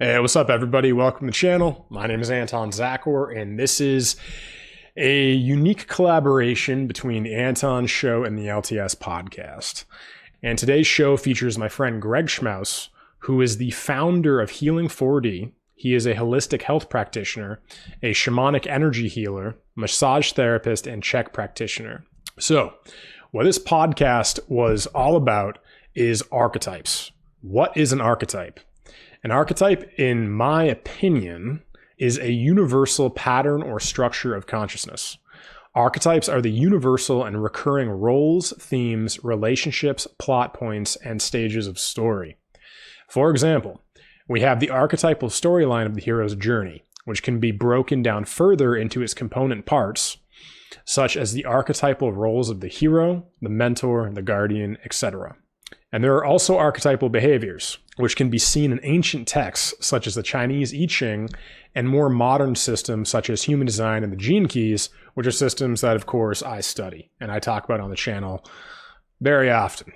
Hey, what's up, everybody? Welcome to the channel. My name is Anton Czachor, and this is a unique collaboration between the Anton Show and the LTS podcast. And today's show features my friend Greg Schmaus, who is the founder of Healing 4D. He is a holistic health practitioner, a shamanic energy healer, massage therapist, and CHEK practitioner. So, what this podcast was all about is archetypes. What is an archetype? An archetype, in my opinion, is a universal pattern or structure of consciousness. Archetypes are the universal and recurring roles, themes, relationships, plot points, and stages of story. For example, we have the archetypal storyline of the hero's journey, which can be broken down further into its component parts, such as the archetypal roles of the hero, the mentor, the guardian, etc. And there are also archetypal behaviors, which can be seen in ancient texts such as the Chinese I Ching and more modern systems such as human design and the gene keys, which are systems that, of course, I study and I talk about on the channel very often.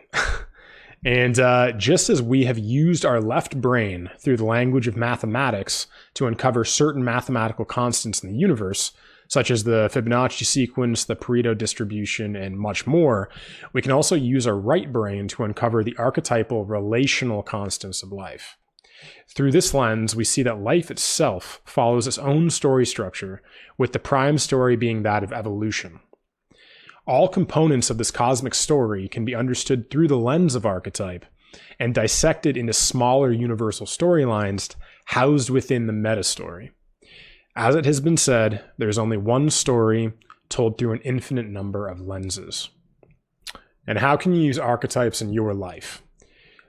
And just as we have used our left brain through the language of mathematics to uncover certain mathematical constants in the universe, such as the Fibonacci sequence, the Pareto distribution, and much more, we can also use our right brain to uncover the archetypal relational constants of life. Through this lens, we see that life itself follows its own story structure, with the prime story being that of evolution. All components of this cosmic story can be understood through the lens of archetype and dissected into smaller universal storylines housed within the meta-story. As it has been said, there's only one story told through an infinite number of lenses. And how can you use archetypes in your life?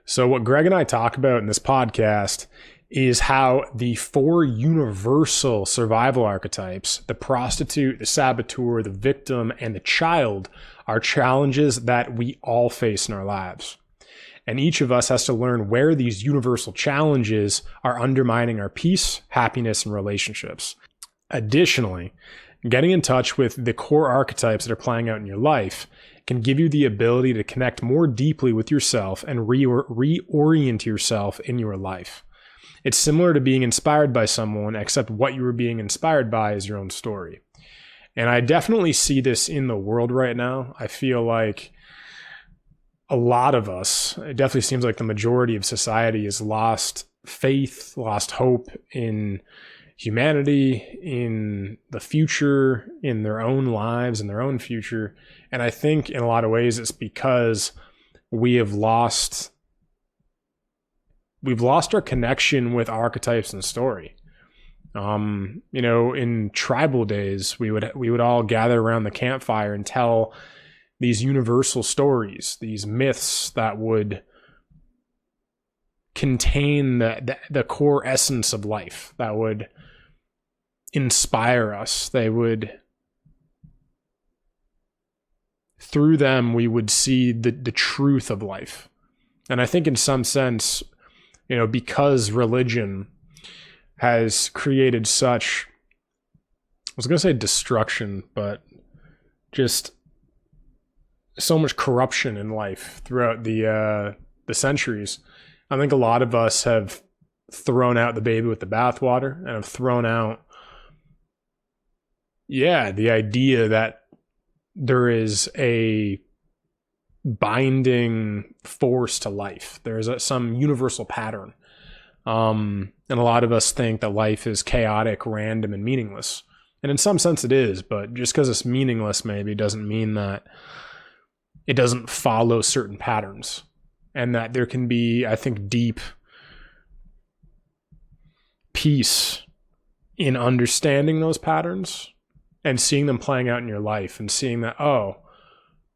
So what Greg and I talk about in this podcast is how the four universal survival archetypes, the prostitute, the saboteur, the victim, and the child, are challenges that we all face in our lives. And each of us has to learn where these universal challenges are undermining our peace, happiness, and relationships. Additionally, getting in touch with the core archetypes that are playing out in your life can give you the ability to connect more deeply with yourself and reorient yourself in your life. It's similar to being inspired by someone, except what you were being inspired by is your own story. And I definitely see this in the world right now. I feel like a lot of us, it definitely seems like the majority of society has lost faith, lost hope in humanity, in the future, in their own lives, in their own future. And I think in a lot of ways it's because we've lost our connection with archetypes and story. In tribal days, we would all gather around the campfire and tell these universal stories, these myths that would contain the core essence of life, that would inspire us. Through them, we would see the truth of life. And I think in some sense, because religion has created such, I was going to say destruction, but just so much corruption in life throughout the centuries. I think a lot of us have thrown out the baby with the bathwater and have thrown out, the idea that there is a binding force to life. There's some universal pattern. And a lot of us think that life is chaotic, random, and meaningless. And in some sense it is, but just because it's meaningless maybe doesn't mean that it doesn't follow certain patterns, and that there can be, I think, deep peace in understanding those patterns and seeing them playing out in your life and seeing that,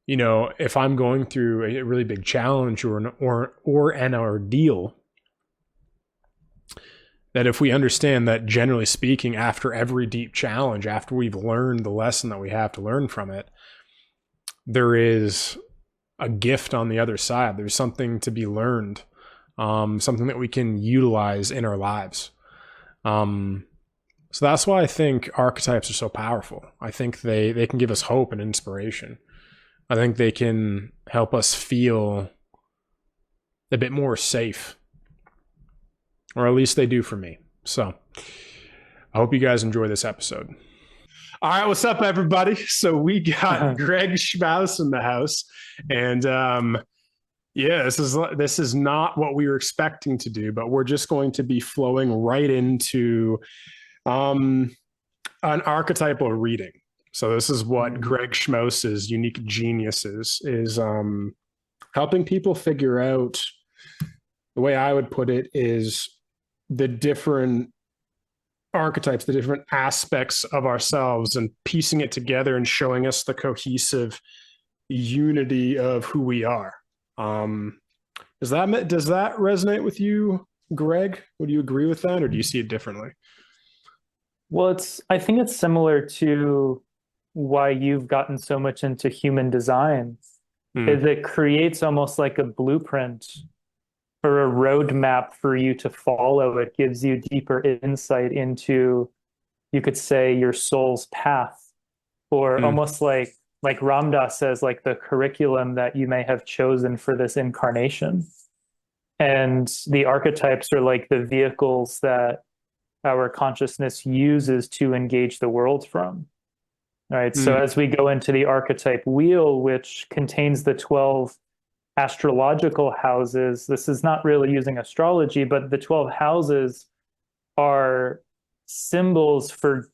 if I'm going through a really big challenge or an ordeal, that if we understand that, generally speaking, after every deep challenge, after we've learned the lesson that we have to learn from it, there is a gift on the other side. There's something to be learned, something that we can utilize in our lives. So that's why I think archetypes are so powerful. I think they can give us hope and inspiration. I think they can help us feel a bit more safe. or at least they do for me. So I hope you guys enjoy this episode. All right, what's up, everybody? So we got Greg Schmaus in the house, and yeah, this is not what we were expecting to do, but we're just going to be flowing right into an archetypal reading. So this is what Greg Schmaus's unique genius is helping people figure out, the way I would put it is, the different archetypes, the different aspects of ourselves, and piecing it together and showing us the cohesive unity of who we are. Does that resonate with you, Greg? Would you agree with that, or do you see it differently? Well, I think it's similar to why you've gotten so much into human design, is it creates almost like a blueprint or a roadmap for you to follow. It gives you deeper insight into, you could say, your soul's path, or almost like Ram Dass says, like the curriculum that you may have chosen for this incarnation. And the archetypes are like the vehicles that our consciousness uses to engage the world from. All right. So as we go into the archetype wheel, which contains the 12 astrological houses, this is not really using astrology, but the 12 houses are symbols for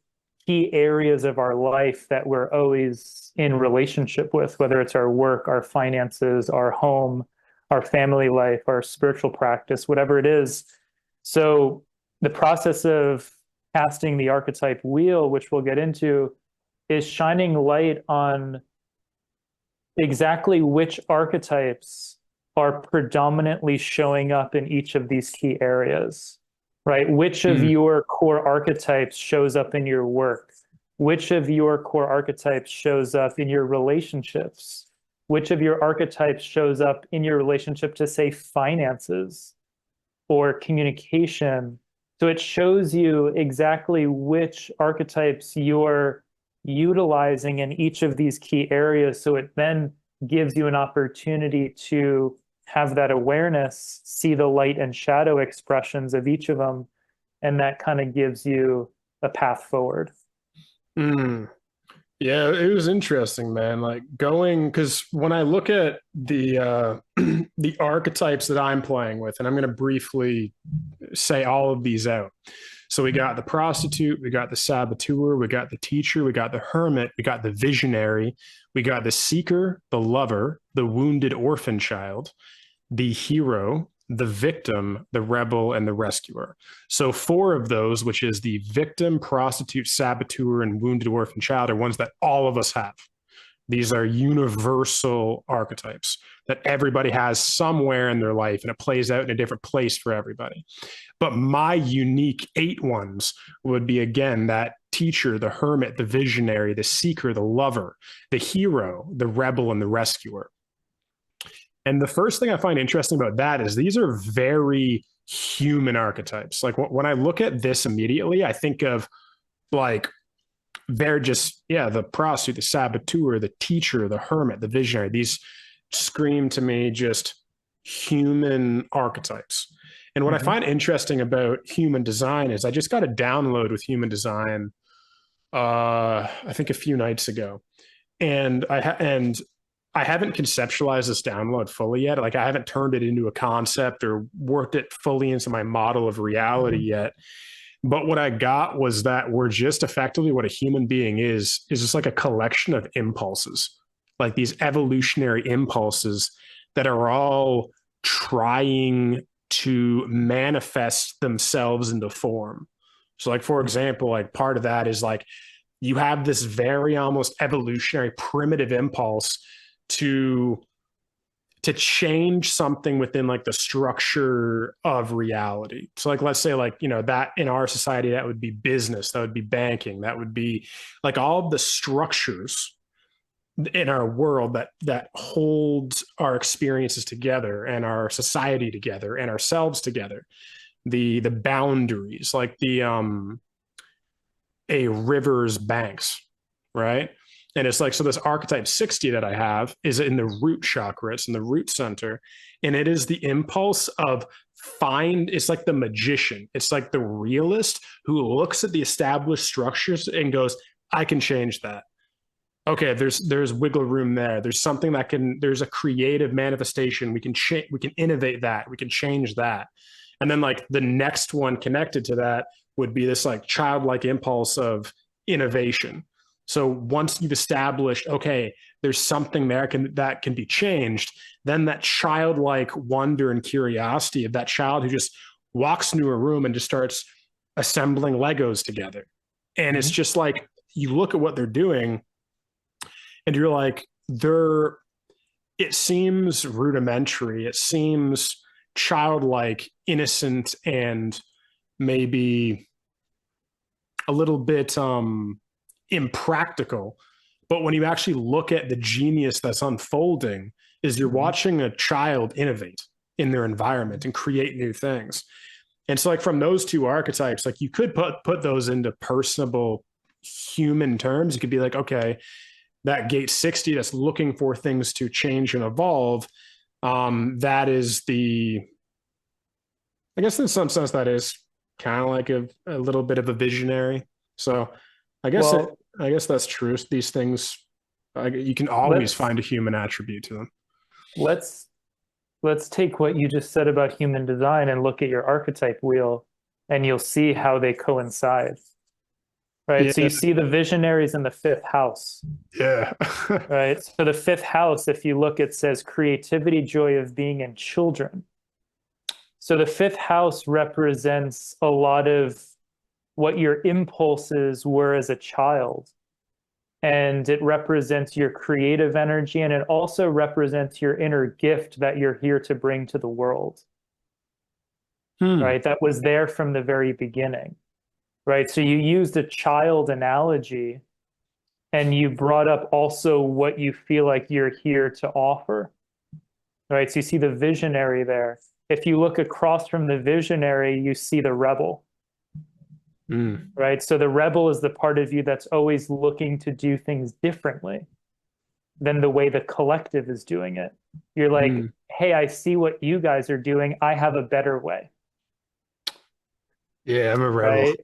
key areas of our life that we're always in relationship with, whether it's our work, our finances, our home, our family life, our spiritual practice, whatever it is. So the process of casting the archetype wheel, which we'll get into, is shining light on exactly which archetypes are predominantly showing up in each of these key areas, right? Which of your core archetypes shows up in your work? Which of your core archetypes shows up in your relationships? Which of your archetypes shows up in your relationship to, say, finances or communication? So it shows you exactly which archetypes you're utilizing in each of these key areas. So it then gives you an opportunity to have that awareness, see the light and shadow expressions of each of them, and that kind of gives you a path forward. Yeah, it was interesting, man. Like because when I look at the the archetypes that I'm playing with, and I'm going to briefly say all of these out. So we got the prostitute, we got the saboteur, we got the teacher, we got the hermit, we got the visionary, we got the seeker, the lover, the wounded orphan child, the hero, the victim, the rebel, and the rescuer. So 4 of those, which is the victim, prostitute, saboteur, and wounded orphan child, are ones that all of us have. These are universal archetypes that everybody has somewhere in their life, and it plays out in a different place for everybody. But my unique 8 ones would be, again, that teacher, the hermit, the visionary, the seeker, the lover, the hero, the rebel, and the rescuer. And the first thing I find interesting about that is these are very human archetypes. Like when I look at this immediately, I think of like, they're just, the prostitute, the saboteur, the teacher, the hermit, the visionary. These scream to me just human archetypes. And what I find interesting about human design is I just got a download with human design, I think a few nights ago. And I haven't conceptualized this download fully yet. Like I haven't turned it into a concept or worked it fully into my model of reality yet. But what I got was that we're just effectively, what a human being is just like a collection of impulses, like these evolutionary impulses that are all trying to manifest themselves into form. So like, for example, like part of that is like, you have this very almost evolutionary primitive impulse to change something within like the structure of reality. So like, let's say like, that in our society, that would be business, that would be banking, that would be like all of the structures in our world that holds our experiences together and our society together and ourselves together. The boundaries, like a river's banks, right? And it's like, so this archetype 60 that I have is in the root chakra. It's in the root center. And it is the impulse of it's like the magician. It's like the realist who looks at the established structures and goes, I can change that. Okay, there's wiggle room there. There's something there's a creative manifestation. We can innovate that. We can change that. And then like the next one connected to that would be this like childlike impulse of innovation. So once you've established, okay, there's something there that can be changed, then that childlike wonder and curiosity of that child who just walks into a room and just starts assembling Legos together. And it's just like, you look at what they're doing and you're like, it seems rudimentary. It seems childlike, innocent, and maybe a little bit impractical. But when you actually look at the genius that's unfolding, is you're watching a child innovate in their environment and create new things. And so like from those two archetypes, like you could put those into personable human terms. You could be like, okay, that gate 60 that's looking for things to change and evolve, that is I guess in some sense that is kind of like a little bit of a visionary. So I guess that's true. These things, you can always find a human attribute to them. Let's take what you just said about human design and look at your archetype wheel, and you'll see how they coincide. Right. Yeah. So you see the visionaries in the fifth house. Yeah. Right. So the fifth house, if you look, it says creativity, joy of being, and children. So the fifth house represents a lot of what your impulses were as a child. And it represents your creative energy, and it also represents your inner gift that you're here to bring to the world. Right? That was there from the very beginning. Right? So you used a child analogy, and you brought up also what you feel like you're here to offer. Right? So you see the visionary there. If you look across from the visionary, you see the rebel. Right? So the rebel is the part of you that's always looking to do things differently than the way the collective is doing it. You're like, hey, I see what you guys are doing. I have a better way. Yeah, I'm a rebel.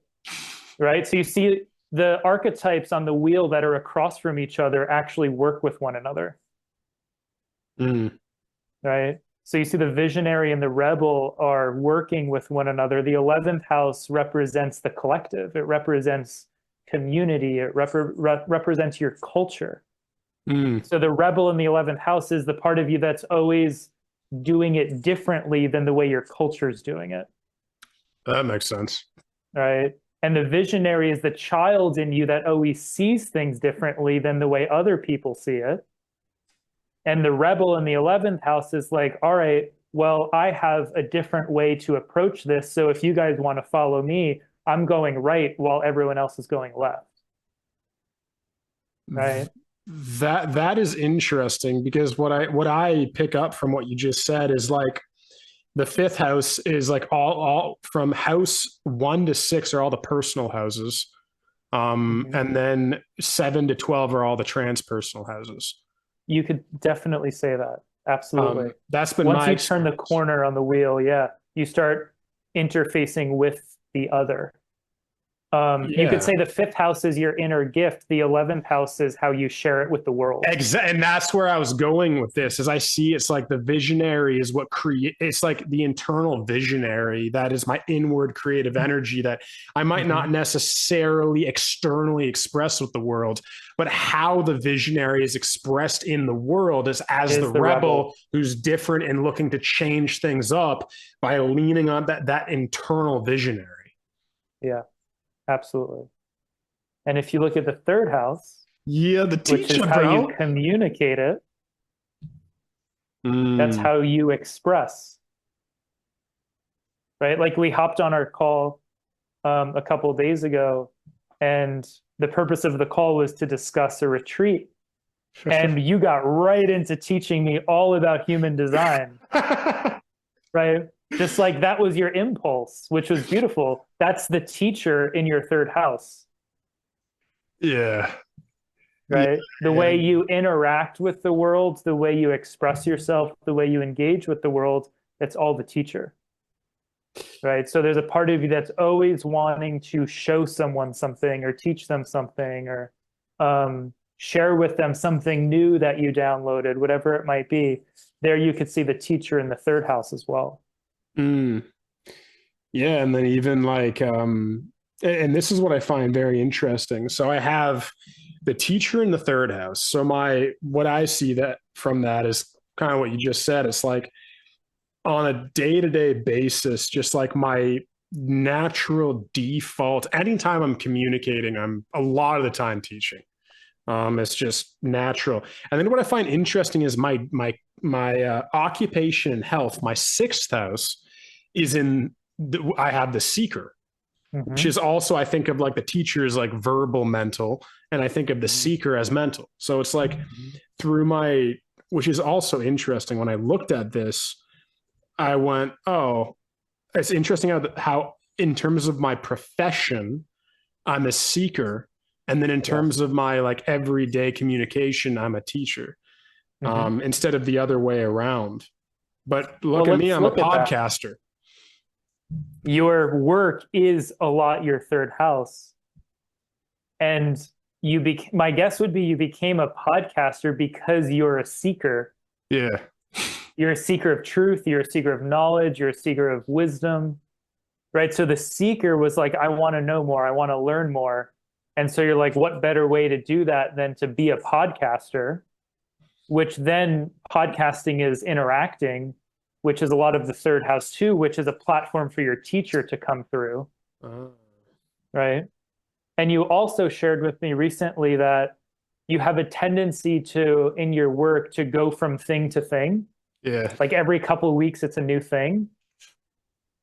Right? So you see the archetypes on the wheel that are across from each other actually work with one another. Right? So you see the visionary and the rebel are working with one another. The 11th house represents the collective. It represents community. It represents your culture. So the rebel in the 11th house is the part of you that's always doing it differently than the way your culture is doing it. That makes sense. Right? And the visionary is the child in you that always sees things differently than the way other people see it. And the rebel in the 11th house is like, all right, well, I have a different way to approach this. So if you guys want to follow me, I'm going right while everyone else is going left. Right? That is interesting, because what I pick up from what you just said is like the fifth house is like all from house 1 to 6 are all the personal houses. And then 7 to 12 are all the transpersonal houses. You could definitely say that. Absolutely. That's been once you turn the corner on the wheel, you start interfacing with the other. You could say the fifth house is your inner gift. The 11th house is how you share it with the world. Exactly. And that's where I was going with this, is I see it's like the visionary is what it's like the internal visionary. That is my inward creative energy that I might not necessarily externally express with the world, but how the visionary is expressed in the world is as the rebel who's different and looking to change things up by leaning on that internal visionary. Yeah. Absolutely. And if you look at the third house, the teacher, which is how you communicate it, that's how you express. Right? Like we hopped on our call a couple of days ago, and the purpose of the call was to discuss a retreat. And you got right into teaching me all about human design. Right? Just like that was your impulse, which was beautiful. That's the teacher in your third house. Yeah. Right? The way you interact with the world, the way you express yourself, the way you engage with the world, it's all the teacher. right? So there's a part of you that's always wanting to show someone something or teach them something or share with them something new that you downloaded, whatever it might be. There you could see the teacher in the third house as well. Mm. Yeah, and then even like and this is what I find very interesting. So I have the teacher in the third house. So my what I see that from that is kind of what you just said. It's like on a day-to-day basis, just like my natural default, anytime I'm communicating, I'm a lot of the time teaching. It's just natural. And then what I find interesting is my occupation and health. My sixth house is I have the seeker, which is also I think of like the teacher is like verbal mental, and I think of the seeker as mental. So it's like through my, which is also interesting. When I looked at this, I went, oh, it's interesting how in terms of my profession, I'm a seeker. And then in terms of my like everyday communication, I'm a teacher, instead of the other way around. But look at me, I'm a podcaster. Your work is a lot your third house. And my guess would be you became a podcaster because you're a seeker. Yeah. You're a seeker of truth, you're a seeker of knowledge, you're a seeker of wisdom, right? So the seeker was like, I want to know more, I want to learn more. And so you're like, what better way to do that than to be a podcaster, which then podcasting is interacting, which is a lot of the third house too, which is a platform for your teacher to come through. Right? And you also shared with me recently that you have a tendency to, in your work, to go from thing to thing. Yeah. Like every couple of weeks, it's a new thing.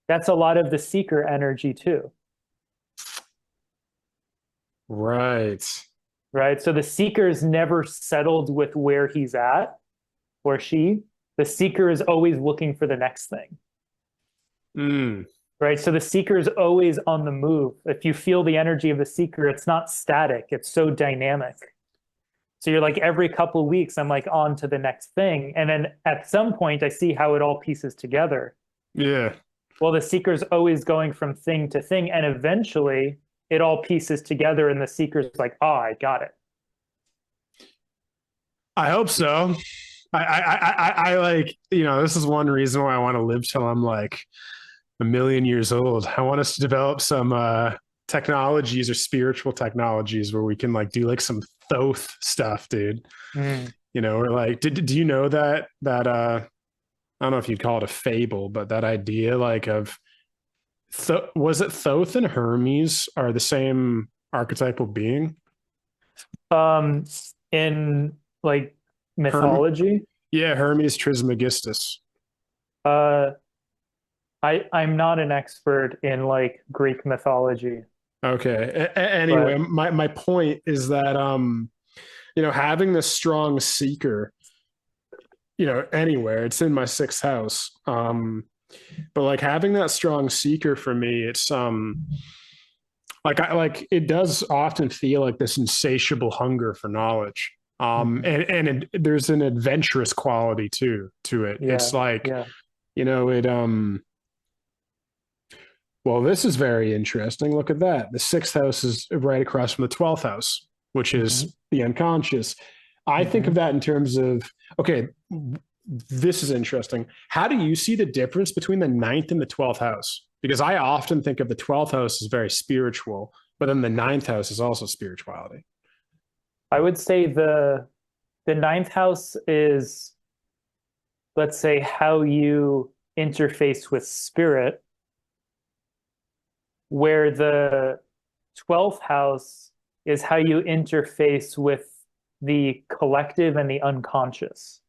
That's a lot of the seeker energy too. Right. Right. So the seeker is never settled with where he's at or she. The seeker is always looking for the next thing. Right. So the seeker is always on the move. If you feel the energy of the seeker, it's not static, it's so dynamic. So you're like, every couple of weeks, I'm like on to the next thing. And then at some point, I see how it all pieces together. Yeah. Well, the seeker's always going from thing to thing. And eventually it all pieces together. And the seeker's like, oh, I got it. I hope so. I like, this is one reason why I want to live till I'm like a million years old. I want us to develop some technologies or spiritual technologies where we can like do like some Thoth stuff, dude. Or like, do you know that I don't know if you'd call it a fable, but that idea like of was it Thoth and Hermes are the same archetypal being? In like mythology? Hermes Trismegistus. I'm not an expert in like Greek mythology. Okay. Anyway, my point is that having this strong seeker, anywhere, it's in my sixth house. But like having that strong seeker for me, it's it does often feel like this insatiable hunger for knowledge. There's an adventurous quality to it. It's like, well, this is very interesting. Look at that. The sixth house is right across from the 12th house, which is the unconscious. I think of that in terms of, okay, this is interesting. How do you see the difference between the ninth and the 12th house? Because I often think of the 12th house as very spiritual, but then the ninth house is also spirituality. I would say the ninth house is, let's say, how you interface with spirit, where the 12th house is how you interface with the collective and the unconscious.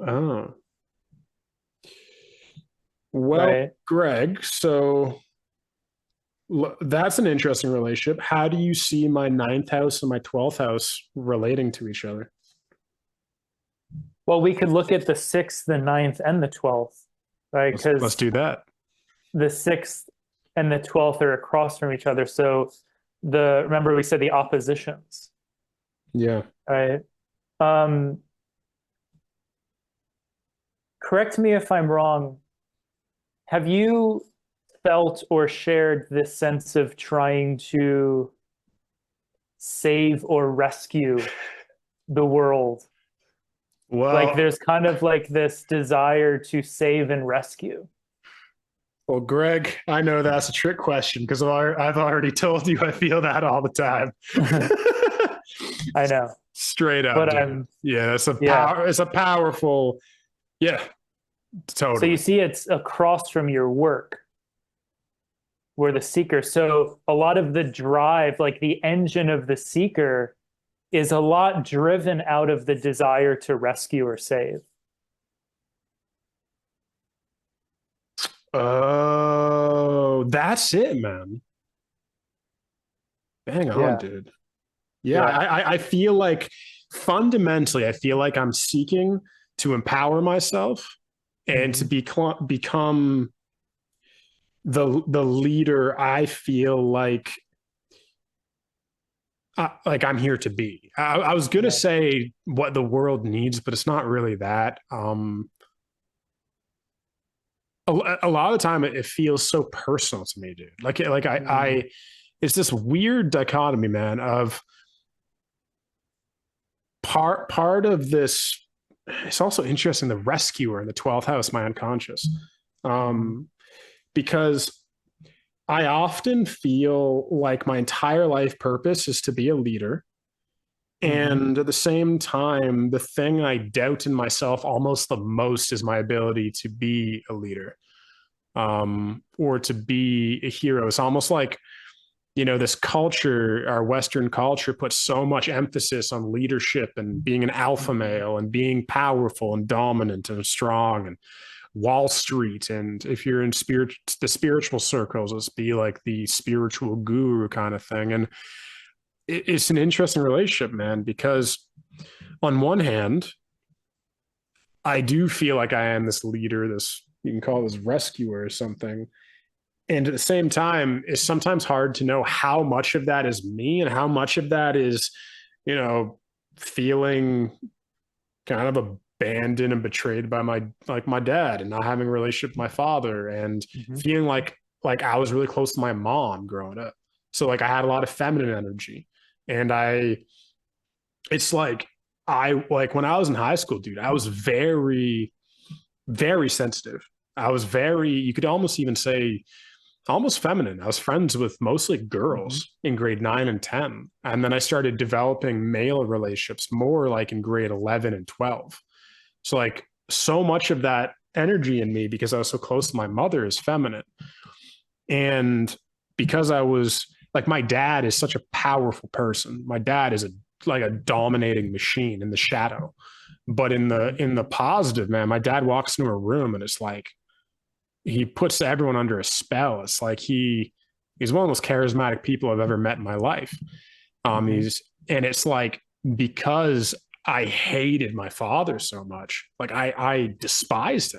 Oh. Well, right. Greg, so that's an interesting relationship. How do you see my ninth house and my 12th house relating to each other? Well, we could look at the 6th, the 9th, and the 12th, right? Because let's do that. The 6th and the 12th are across from each other. So remember we said the oppositions. Yeah. Right. Correct me if I'm wrong. have you felt or shared this sense of trying to save or rescue the world? Well, Like there's kind of like this desire to save and rescue. well, Greg, I know that's a trick question because I've already told you I feel that all the time. I know, Straight up, but dude. Yeah, it's a yeah. power. It's a powerful. Yeah, So you totally. see it's across from your work where the seeker. So a lot of the drive, like the engine of the seeker, is a lot driven out of the desire to rescue or save. Oh, that's it, man. Bang on, Yeah. dude. Yeah, Yeah. I feel like fundamentally, I feel like I'm seeking to empower myself and to Hmm. become the leader I feel like I'm here to be. I was gonna Yeah. say what the world needs, but it's not really that. A lot of the time, it feels so personal to me, dude. Like Mm. it's this weird dichotomy, man, of part of this. It's also interesting, the rescuer in the 12th house, my unconscious, Mm. um, because I often feel like my entire life purpose is to be a leader. Hmm. And at the same time, the thing I doubt in myself almost the most is my ability to be a leader, or to be a hero. It's almost like, this culture, our Western culture, puts so much emphasis on leadership and being an alpha Hmm. male and being powerful and dominant and strong and Wall Street. And if you're in the spiritual circles, it's be like the spiritual guru kind of thing. And it's an interesting relationship, man, because on one hand, I do feel like I am this leader, this, you can call this rescuer or something. And at the same time, it's sometimes hard to know how much of that is me and how much of that is, you know, feeling kind of abandoned and betrayed by my dad and not having a relationship with my father and Hmm. feeling like I was really close to my mom growing up. So like I had a lot of feminine energy. And it's like I like when I was in high school, dude, I was very, very sensitive. I was very, you could almost even say almost feminine. I was friends with mostly Hmm. girls in grade 9 and 10. And then I started developing male relationships more like in grade 11 and 12. So, like, so much of that energy in me, because I was so close to my mother, is feminine. And because I was like, my dad is such a powerful person. My dad is like a dominating machine in the shadow. But in the positive, man, my dad walks into a room and it's like he puts everyone under a spell. It's like he's one of the most charismatic people I've ever met in my life. Hmm. He's and it's like because I hated my father so much, like I despised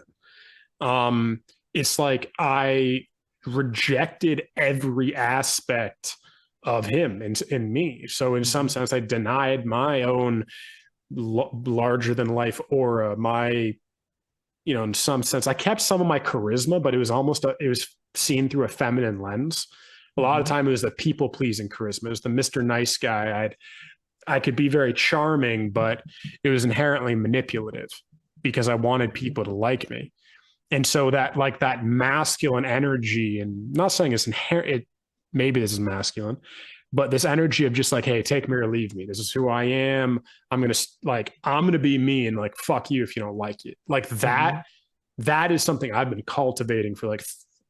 him. It's like I rejected every aspect of him in me. So in some Hmm. sense, I denied my own larger than life aura, my in some sense, I kept some of my charisma, but it was seen through a feminine lens. A lot of Hmm. time it was the people pleasing charisma. It was the Mr. Nice guy. I could be very charming, but it was inherently manipulative because I wanted people to like me. And so that masculine energy, and I'm not saying it's inherent, maybe this is masculine, but this energy of just like, hey, take me or leave me. This is who I am. I'm gonna be me, and like fuck you if you don't like it. Like Hmm. that is something I've been cultivating for like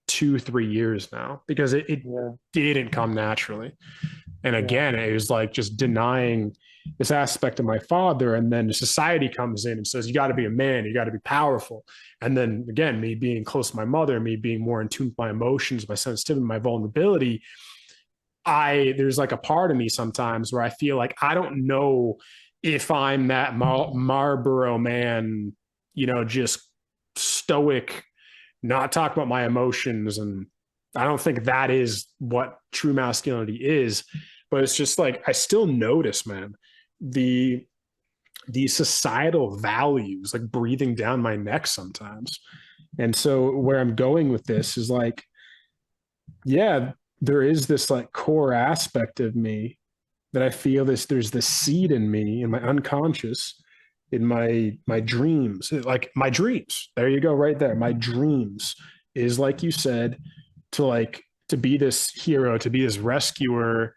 2-3 years now because it Yeah. didn't come naturally. And Yeah. again, it was like just denying this aspect of my father. And then society comes in and says, you got to be a man, you got to be powerful. And then again, me being close to my mother, me being more in tune with my emotions, my sensitivity, my vulnerability, there's like a part of me sometimes where I feel like I don't know if I'm that Marlboro man, just stoic, not talk about my emotions. And I don't think that is what true masculinity is. But it's just like I still notice, man, the societal values like breathing down my neck sometimes. And so where I'm going with this is like, yeah, there is this like core aspect of me that I feel there's this seed in me in my unconscious, in my dreams, like my dreams. There you go, right there. My dreams is like you said, to be this hero, to be this rescuer.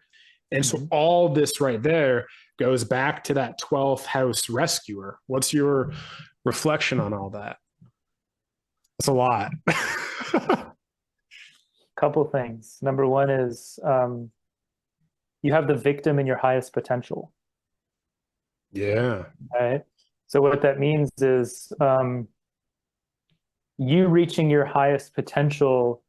And so all this right there goes back to that 12th house rescuer. What's your reflection on all that? That's a lot. Couple things. Number one is you have the victim in your highest potential. Yeah. Right. So what that means is you reaching your highest potential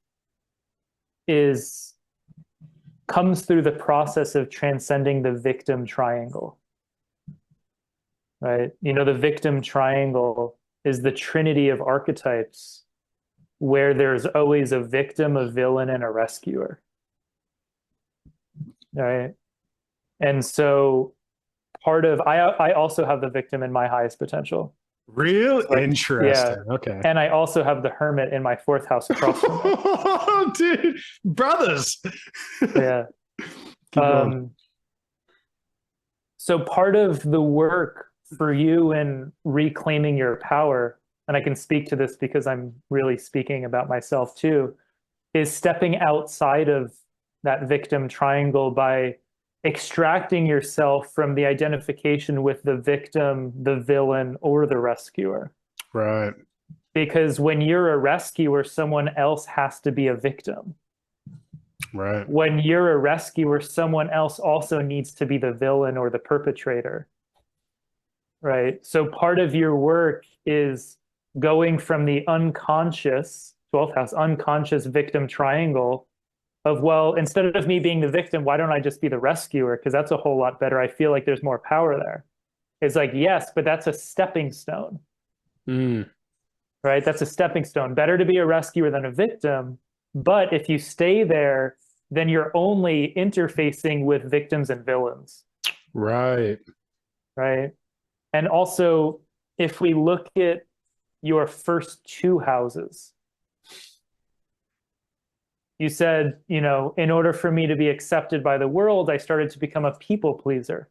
comes through the process of transcending the victim triangle. Right. You know, the victim triangle is the trinity of archetypes where there's always a victim, a villain, and a rescuer. Right. And so I also have the victim in my highest potential. Real Like, interesting. yeah. Okay. And I also have the hermit in my fourth house across from it. Oh, dude, brothers. Yeah. Keep going. So part of the work for you in reclaiming your power, and I can speak to this because I'm really speaking about myself too, is stepping outside of that victim triangle by extracting yourself from the identification with the victim, the villain, or the rescuer. Right. Because when you're a rescuer, someone else has to be a victim. Right. When you're a rescuer, someone else also needs to be the villain or the perpetrator. Right. So part of your work is going from the unconscious, 12th house, unconscious victim triangle of, well, instead of me being the victim, why don't I just be the rescuer? Because that's a whole lot better. I feel like there's more power there. It's like, yes, but that's a stepping stone. Right? That's a stepping stone. Better to be a rescuer than a victim. But if you stay there, then you're only interfacing with victims and villains. Right. Right. And also, if we look at your first two houses, you said, you know, in order for me to be accepted by the world, I started to become a people pleaser.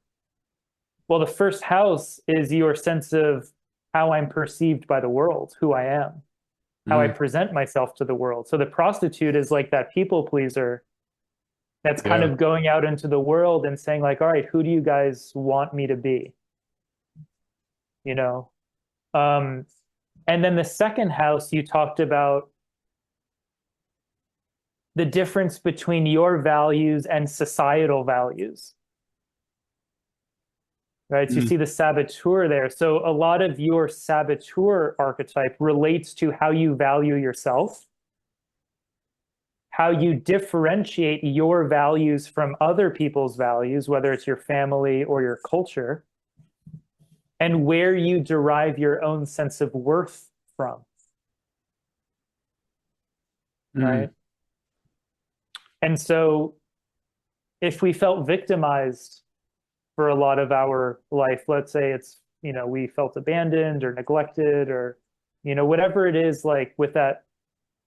Well, the first house is your sense of how I'm perceived by the world, who I am, how I present myself to the world. So the prostitute is like that people pleaser that's kind of going out into the world and saying like, all right, who do you guys want me to be? You know? And then the second house, you talked about the difference between your values and societal values. Right? So you see the saboteur there. So a lot of your saboteur archetype relates to how you value yourself, how you differentiate your values from other people's values, whether it's your family or your culture, and where you derive your own sense of worth from. Right? And so if we felt victimized for a lot of our life, let's say it's, you know, we felt abandoned or neglected or, you know, whatever it is, like with that,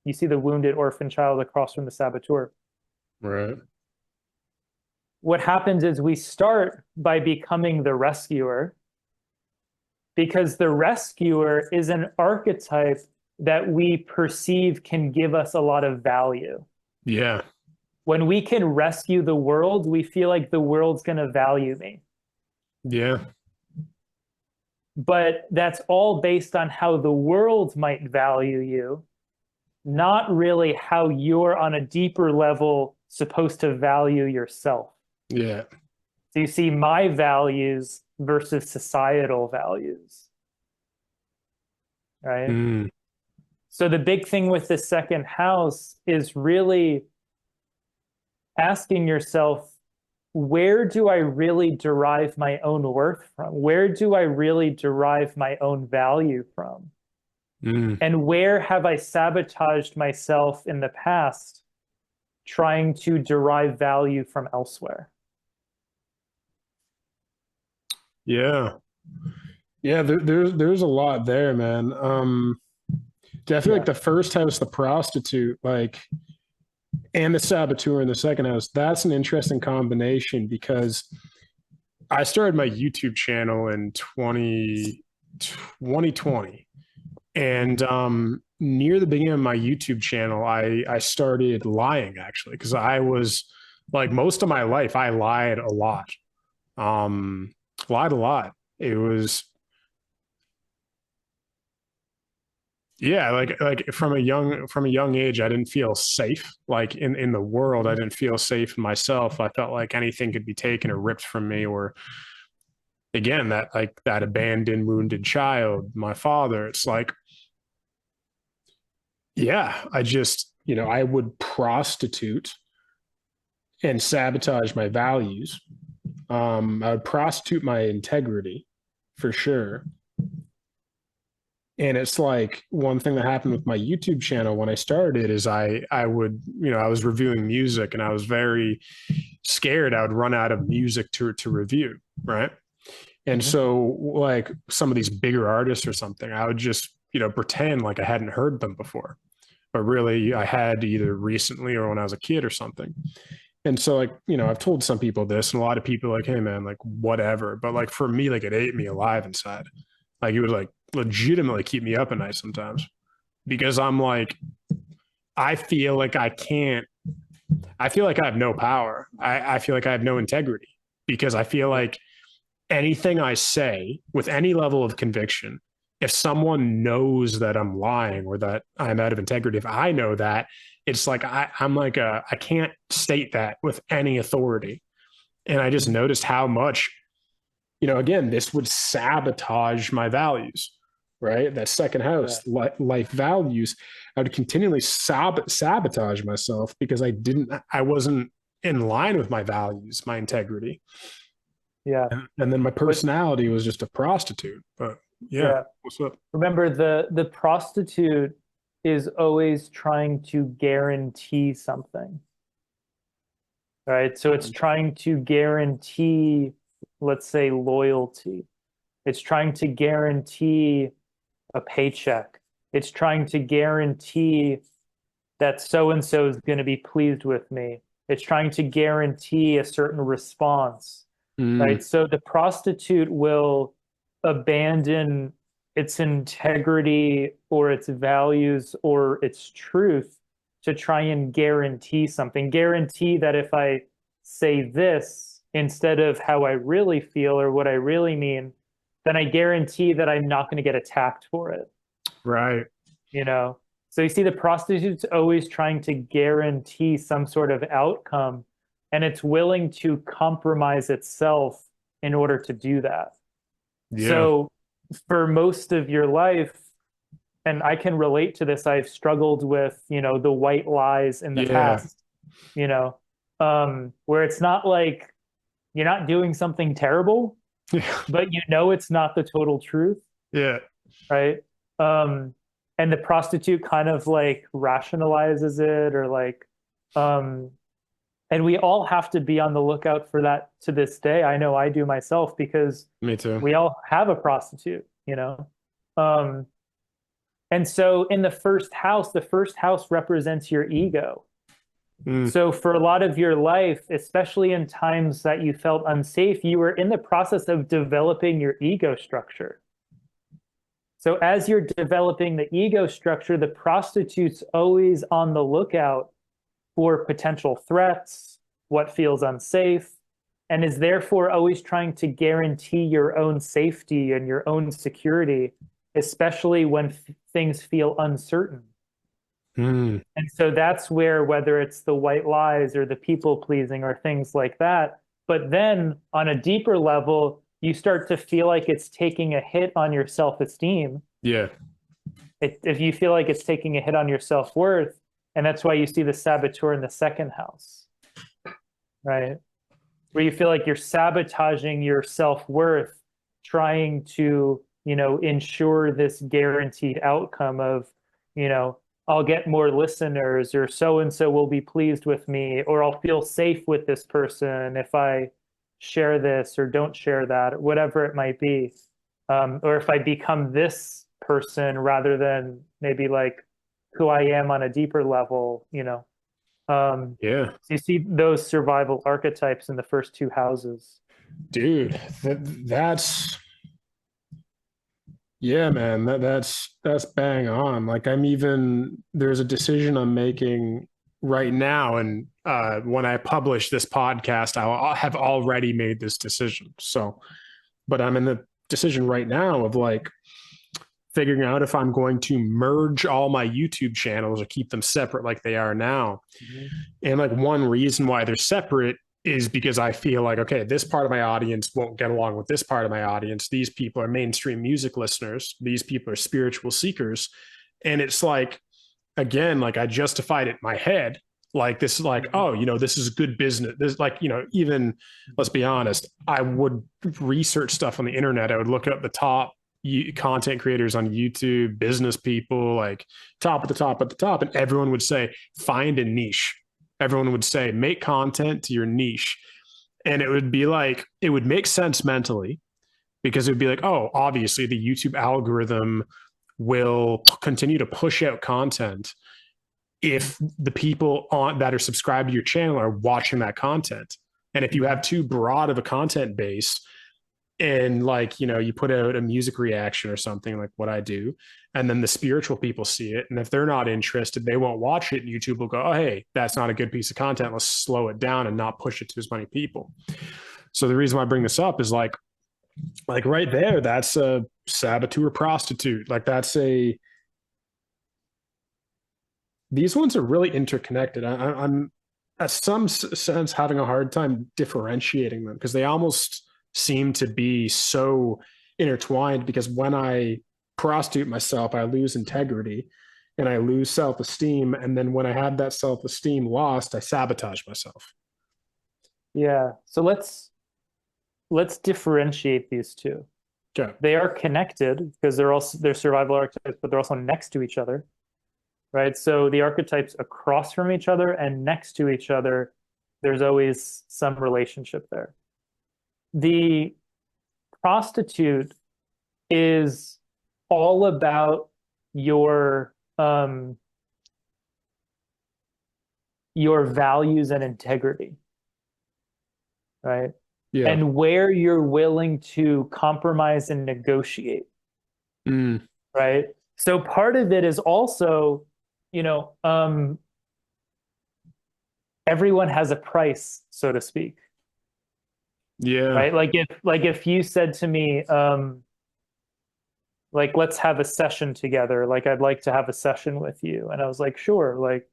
you see the wounded orphan child across from the saboteur. Right. What happens is we start by becoming the rescuer, because the rescuer is an archetype that we perceive can give us a lot of value. Yeah. When we can rescue the world, we feel like the world's going to value me. Yeah. But that's all based on how the world might value you, not really how you're on a deeper level supposed to value yourself. Yeah. So you see my values versus societal values. Right? So the big thing with the second house is really asking yourself, where do I really derive my own worth from? Where do I really derive my own value from? And where have I sabotaged myself in the past trying to derive value from elsewhere? Yeah. Yeah. There's a lot there, man. I feel like the first house, the Prostitute, like, and the Saboteur in the second house, that's an interesting combination because I started my YouTube channel in 2020. And near the beginning of my YouTube channel, I started lying actually, because I was like most of my life, I lied a lot. Lied a lot. It was, yeah, like from a young age, I didn't feel safe. Like in the world, I didn't feel safe in myself. I felt like anything could be taken or ripped from me, or again, that like that abandoned, wounded child, my father. It's like, yeah, I just, I would prostitute and sabotage my values. I would prostitute my integrity for sure. And it's like one thing that happened with my YouTube channel when I started is I would, I was reviewing music and I was very scared I would run out of music to review, right? And so like some of these bigger artists or something, I would just, pretend like I hadn't heard them before, but really I had either recently or when I was a kid or something. And so like, I've told some people this and a lot of people are like, hey man, like whatever. But like for me, like it ate me alive inside. Like it would like legitimately keep me up at night sometimes because I'm like, I feel like I feel like I have no power. I feel like I have no integrity because I feel like anything I say with any level of conviction, if someone knows that I'm lying or that I'm out of integrity, if I know that, it's like I'm like I can't state that with any authority. And I just noticed how much, again, this would sabotage my values, right? That second house, life values. I would continually sabotage myself because I wasn't in line with my values, my integrity. Yeah. And then my personality was just a prostitute. But yeah. What's up? Remember, the prostitute is always trying to guarantee something, right? So it's trying to guarantee, let's say, loyalty. It's trying to guarantee a paycheck. It's trying to guarantee that so-and-so is going to be pleased with me. It's trying to guarantee a certain response, right? So the prostitute will abandon its integrity or its values or its truth to try and guarantee something. Guarantee that if I say this instead of how I really feel or what I really mean, then I guarantee that I'm not going to get attacked for it. Right. So you see the prostitute's always trying to guarantee some sort of outcome, and it's willing to compromise itself in order to do that. Yeah. So for most of your life, and I can relate to this, I've struggled with, the white lies in the past, where it's not like you're not doing something terrible, but it's not the total truth. Yeah. Right. And the prostitute kind of like rationalizes it or like, and we all have to be on the lookout for that to this day. I know I do myself because me too. We all have a prostitute, and so in the first house represents your ego. So for a lot of your life, especially in times that you felt unsafe, you were in the process of developing your ego structure. So as you're developing the ego structure, the prostitute's always on the lookout for potential threats, what feels unsafe, and is therefore always trying to guarantee your own safety and your own security, especially when things feel uncertain. And so that's where, whether it's the white lies or the people pleasing or things like that, but then on a deeper level, you start to feel like it's taking a hit on your self-esteem. Yeah. If you feel like it's taking a hit on your self-worth, and that's why you see the saboteur in the second house, right? Where you feel like you're sabotaging your self-worth, trying to, ensure this guaranteed outcome of, I'll get more listeners, or so-and-so will be pleased with me, or I'll feel safe with this person if I share this or don't share that, or whatever it might be. Or if I become this person rather than maybe like who I am on a deeper level, Yeah, so you see those survival archetypes in the first two houses. dude, that's yeah, man. That's bang on. Like there's a decision I'm making right now, and when I publish this podcast, I'll have already made this decision. So, but I'm in the decision right now of like figuring out if I'm going to merge all my YouTube channels or keep them separate like they are now. Mm-hmm. And like one reason why they're separate is because I feel like, okay, this part of my audience won't get along with this part of my audience. These people are mainstream music listeners. These people are spiritual seekers. And it's like, again, like I justified it in my head. Like this is like, oh, this is good business. This like, even let's be honest, I would research stuff on the internet. I would look up the top content creators on YouTube, business people, like top at the top at the top. And everyone would say, find a niche. Everyone would say, make content to your niche. And it would be like, it would make sense mentally because it would be like, oh, obviously the YouTube algorithm will continue to push out content if the people that are subscribed to your channel are watching that content. And if you have too broad of a content base, and like you put out a music reaction or something like what I do, and then the spiritual people see it, and if they're not interested, they won't watch it, and YouTube will go, oh hey, that's not a good piece of content, let's slow it down and not push it to as many people. So the reason why I bring this up is like right there, that's a Saboteur Prostitute. Like these ones are really interconnected. I'm at some sense having a hard time differentiating them because they almost seem to be so intertwined, because when I prostitute myself, I lose integrity and I lose self-esteem. And then when I have that self-esteem lost, I sabotage myself. Yeah. So let's differentiate these two. Okay. They are connected because they're survival archetypes, but they're also next to each other. Right. So the archetypes across from each other and next to each other, there's always some relationship there. The prostitute is all about your values and integrity, right? Yeah. And where you're willing to compromise and negotiate, right? So part of it is also, everyone has a price, so to speak. Yeah. Right. Like if you said to me, like, let's have a session together. Like, I'd like to have a session with you. And I was like, sure. Like,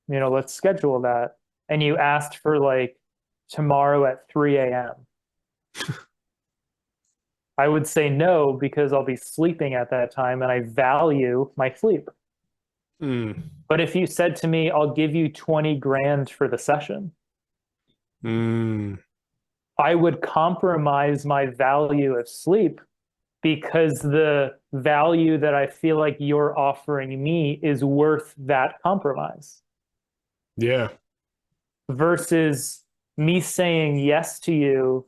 let's schedule that. And you asked for like tomorrow at 3 a.m. I would say no, because I'll be sleeping at that time and I value my sleep. But if you said to me, I'll give you 20 grand for the session, I would compromise my value of sleep because the value that I feel like you're offering me is worth that compromise. Yeah. Versus me saying yes to you,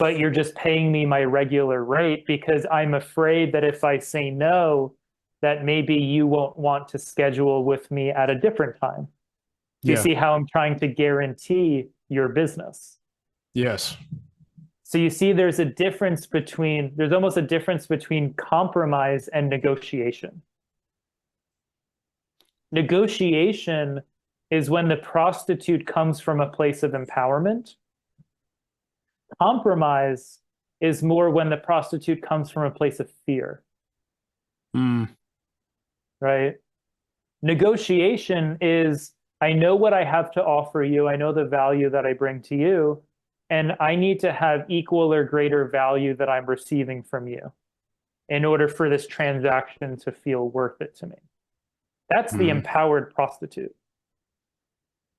but you're just paying me my regular rate because I'm afraid that if I say no, that maybe you won't want to schedule with me at a different time. Do you see how I'm trying to guarantee your business? Yes. So you see there's almost a difference between compromise and negotiation. Negotiation is when the prostitute comes from a place of empowerment. Compromise is more when the prostitute comes from a place of fear. Right? Negotiation is, I know what I have to offer you. I know the value that I bring to you. And I need to have equal or greater value that I'm receiving from you in order for this transaction to feel worth it to me. That's the empowered prostitute,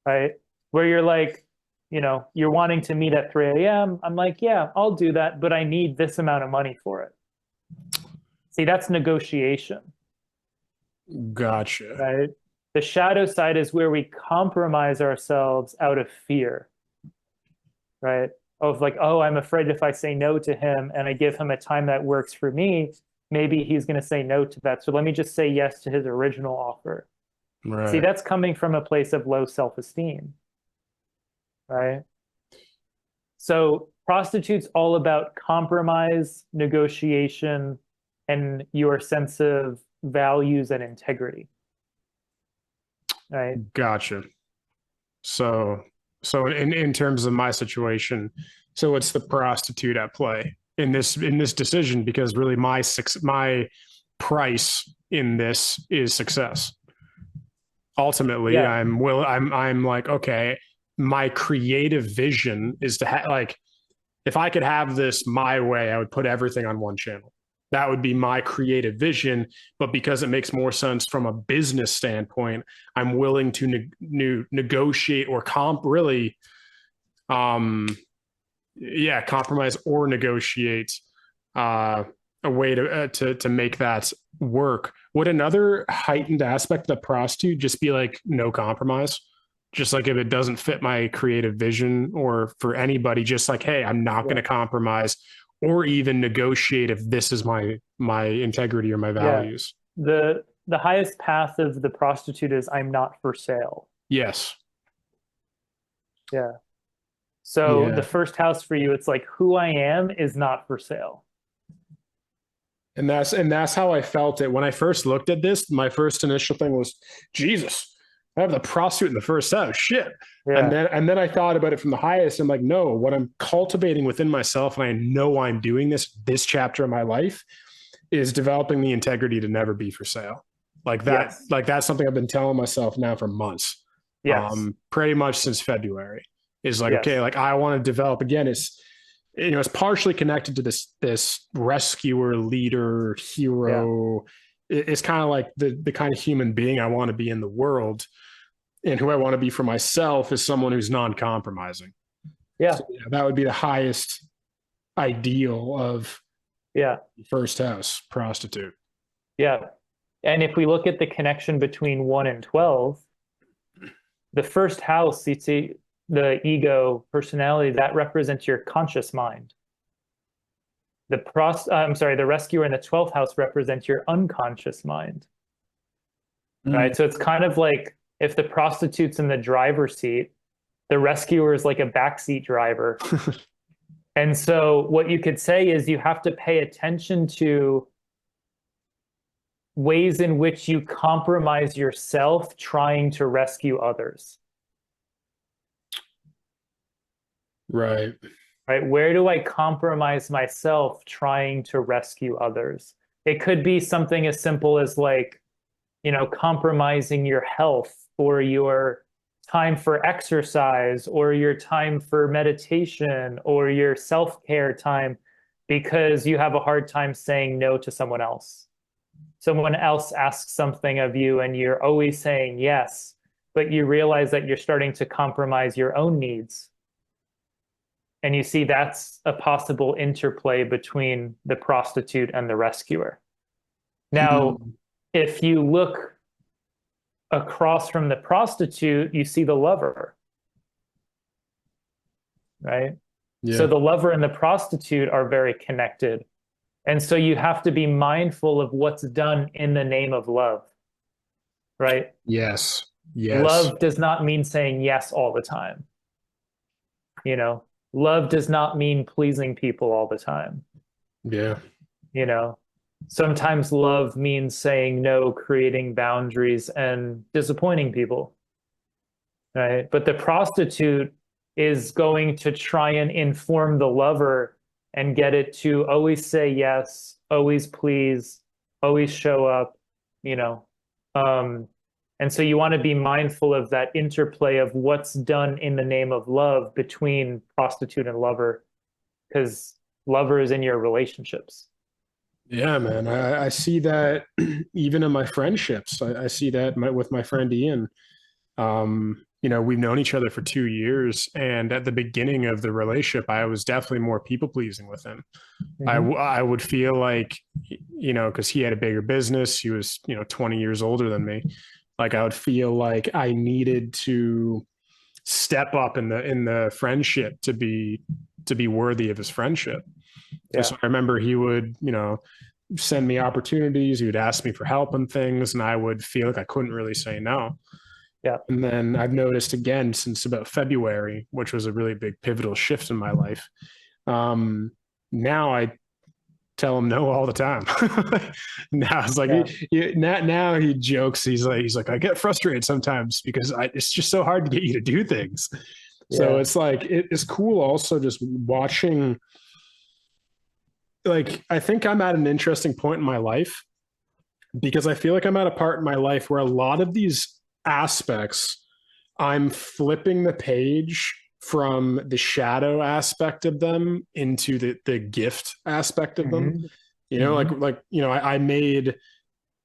right? Where you're like, you're wanting to meet at 3 a.m. I'm like, yeah, I'll do that, but I need this amount of money for it. See, that's negotiation. Gotcha. Right? The shadow side is where we compromise ourselves out of fear. Right? Of like, oh, I'm afraid if I say no to him and I give him a time that works for me, maybe he's going to say no to that. So let me just say yes to his original offer. Right. See, that's coming from a place of low self-esteem, right? So prostitute's all about compromise, negotiation, and your sense of values and integrity, right? Gotcha. So in terms of my situation, so it's the prostitute at play in this decision, because really my price in this is success. Ultimately, Yeah. I'm like, okay, my creative vision is to have, like, if I could have this my way, I would put everything on one channel. That would be my creative vision. But because it makes more sense from a business standpoint, I'm willing to negotiate or compromise or negotiate a way to make that work. Would another heightened aspect of the prostitute just be like no compromise? Just like if it doesn't fit my creative vision, or for anybody, just like, hey, I'm not going to compromise or even negotiate if this is my integrity or my values. The highest path of the prostitute is I'm not for sale. Yes. Yeah. So the first house for you, it's like who I am is not for sale. And that's how I felt it when I first looked at this. My first initial thing was, Jesus, I have the prostitute in the first house. Shit. Yeah. And then I thought about it from the highest. I'm like, no, what I'm cultivating within myself, and I know I'm doing this chapter of my life, is developing the integrity to never be for sale. Like that, like that's something I've been telling myself now for months. Yes. Pretty much since February. Is like, okay, like I want to develop again. It's, you know, it's partially connected to this rescuer, leader, hero. It's kind of like the kind of human being I want to be in the world, and who I want to be for myself is someone who's non-compromising. Yeah. So, that would be the highest ideal of first house prostitute. Yeah. And if we look at the connection between 1 and 12, the first house, you see the ego personality, that represents your conscious mind. The rescuer in the 12th house represents your unconscious mind. Right? So it's kind of like if the prostitute's in the driver's seat, the rescuer is like a backseat driver. And so what you could say is you have to pay attention to ways in which you compromise yourself trying to rescue others. Right. Right? Where do I compromise myself trying to rescue others? It could be something as simple as like, you know, compromising your health or your time for exercise or your time for meditation or your self-care time because you have a hard time saying no to someone else. Someone else asks something of you and you're always saying yes, but you realize that you're starting to compromise your own needs. And you see that's a possible interplay between the prostitute and the rescuer. Now, if you look across from the prostitute, you see the lover, right? Yeah. So the lover and the prostitute are very connected. And so you have to be mindful of what's done in the name of love, right? Yes. Yes. Love does not mean saying yes all the time. You know, love does not mean pleasing people all the time. Yeah. You know, sometimes love means saying no, creating boundaries, and disappointing people, right? But the prostitute is going to try and inform the lover and get it to always say yes, always please, always show up, you know. And so you want to be mindful of that interplay of what's done in the name of love between prostitute and lover, because lover is in your relationships. Yeah, man. I see that even in my friendships. I see that with my friend Ian. You know, we've known each other for 2 years, and at the beginning of the relationship, I was definitely more people pleasing with him. I would feel like, you know, because he had a bigger business, he was, you know, 20 years older than me. Like I would feel like I needed to step up in the friendship to be worthy of his friendship. Yeah. So I remember he would, you know, send me opportunities. He would ask me for help and things, and I would feel like I couldn't really say no. Yeah. And then I've noticed again since about February, which was a really big pivotal shift in my life. Now I tell him no all the time. Now it's like now he jokes. He's like I get frustrated sometimes because it's just so hard to get you to do things. So it's like it's cool also just watching. Like I think I'm at an interesting point in my life because I feel like I'm at a part in my life where a lot of these aspects I'm flipping the page from the shadow aspect of them into the gift aspect of them. You know, like you know, I made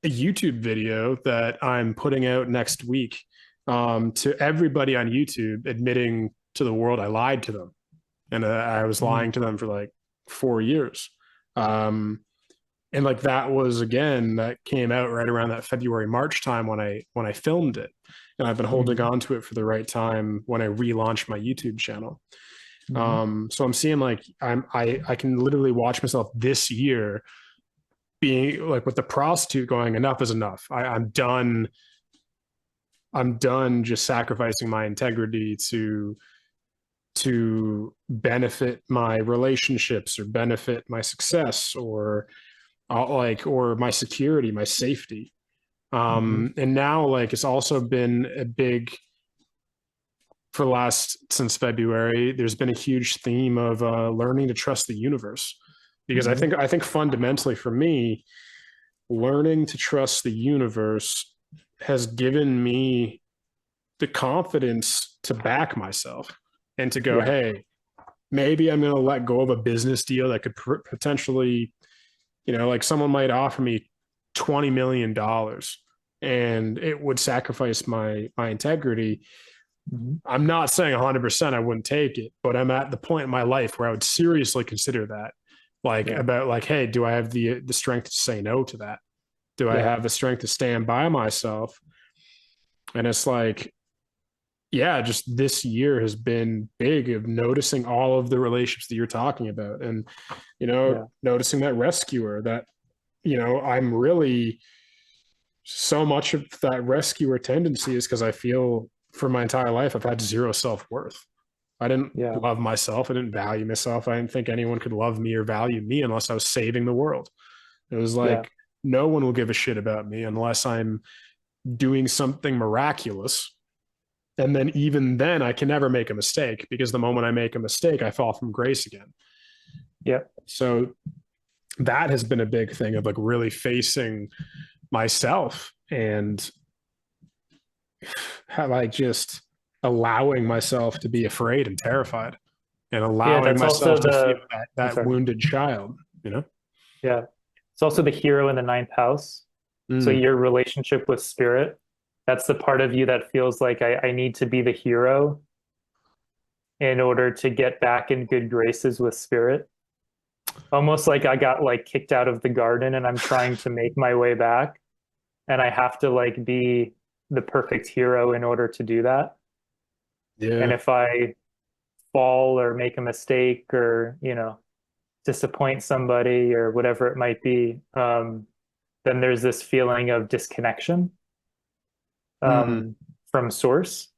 a YouTube video that I'm putting out next week to everybody on YouTube, admitting to the world I lied to them, and I was lying to them for like 4 years. And like that was again that came out right around that February March time when I filmed it, and I've been holding on to it for the right time when I relaunched my YouTube channel. So I'm seeing like I can literally watch myself this year being like with the prostitute going, enough is enough. I'm done just sacrificing my integrity to benefit my relationships or benefit my success or my security, my safety. And now like it's also been a big for the last since February, there's been a huge theme of learning to trust the universe. Because I think fundamentally for me, learning to trust the universe has given me the confidence to back myself and to go, hey, maybe I'm going to let go of a business deal that could potentially, you know, like someone might offer me $20 million and it would sacrifice my integrity. I'm not saying 100% I wouldn't take it, but I'm at the point in my life where I would seriously consider that. Like about like, hey, do I have the strength to say no to that? Do I have the strength to stand by myself? And it's like, yeah, just this year has been big of noticing all of the relationships that you're talking about. And, you know, noticing that rescuer that, you know, I'm really so much of that rescuer tendency is because I feel for my entire life, I've had zero self-worth. I didn't love myself. I didn't value myself. I didn't think anyone could love me or value me unless I was saving the world. It was like, no one will give a shit about me unless I'm doing something miraculous. And then even then I can never make a mistake because the moment I make a mistake, I fall from grace again. So that has been a big thing of like really facing myself and have I just allowing myself to be afraid and terrified and allowing myself to feel that wounded child, you know? Yeah. It's also the hero in the ninth house. So your relationship with spirit, that's the part of you that feels like I need to be the hero in order to get back in good graces with spirit. Almost like I got like kicked out of the garden and I'm trying to make my way back. And I have to like be the perfect hero in order to do that. And if I fall or make a mistake or, you know, disappoint somebody or whatever it might be, then there's this feeling of disconnection from source.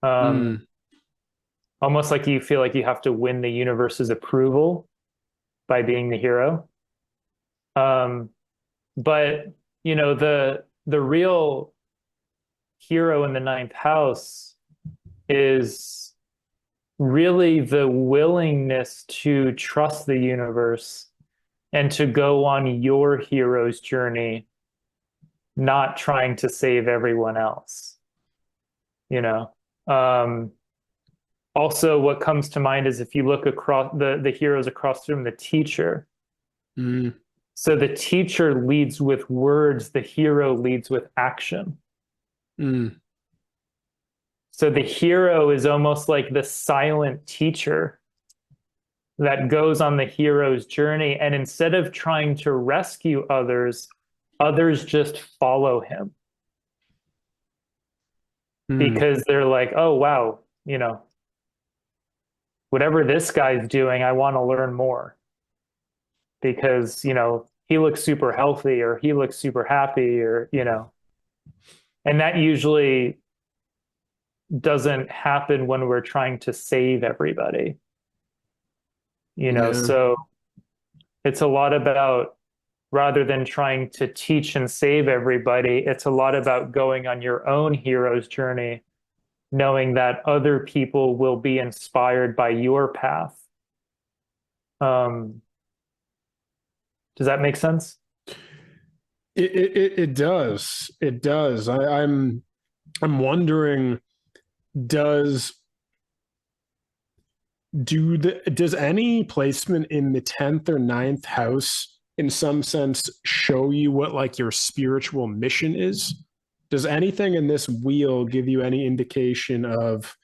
Almost like you feel like you have to win the universe's approval by being the hero. But, you know, the real hero in the ninth house is really the willingness to trust the universe and to go on your hero's journey, not trying to save everyone else. You know, also what comes to mind is if you look across the heroes across from the teacher. So the teacher leads with words, the hero leads with action. So the hero is almost like the silent teacher that goes on the hero's journey. And instead of trying to rescue others, others just follow him. Because they're like, oh, wow, you know, whatever this guy's doing, I want to learn more. Because, you know, he looks super healthy or he looks super happy or, and that usually doesn't happen when we're trying to save everybody, Yeah. so it's a lot about, rather than trying to teach and save everybody, it's a lot about going on your own hero's journey, knowing that other people will be inspired by your path. Does that make sense? It does. It does. I'm wondering, does does any placement in the 10th or ninth house in some sense show you what like your spiritual mission is? Does anything in this wheel give you any indication of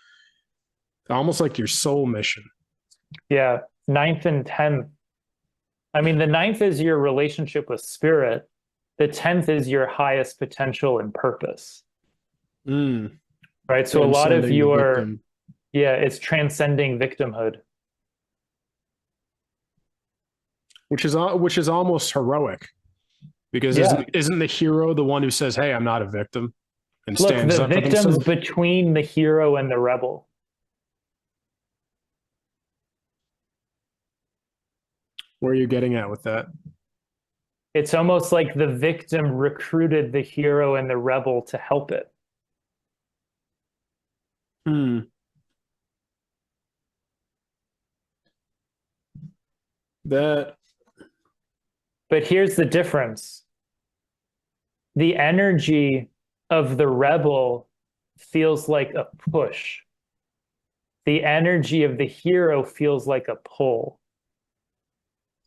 almost like your soul mission? Yeah, ninth and 10th. I mean, the ninth is your relationship with spirit. The 10th is your highest potential and purpose, Mm, right? So a lot of transcending the your, victim. yeah, it's transcending victimhood. Which is almost heroic because Yeah. isn't the hero the one who says, "Hey, I'm not a victim," and Look, stands the up for victim's themselves? between the hero and the rebel. Where are you getting at with that? It's almost like the victim recruited the hero and the rebel to help it. Hmm. That. But here's the difference. The energy of the rebel feels like a push. The energy of the hero feels like a pull.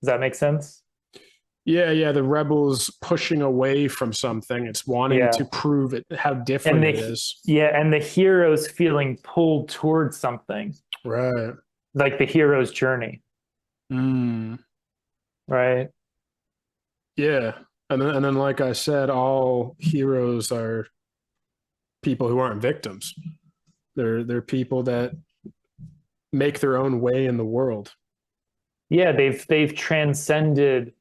Does that make sense? Yeah. The rebels pushing away from something. It's wanting Yeah. to prove it how And different it is. the hero's feeling pulled towards something, Right. like the hero's journey, Hmm. right? Yeah. And then, like I said, all heroes are people who aren't victims. They're people that make their own way in the world. Yeah, they've transcended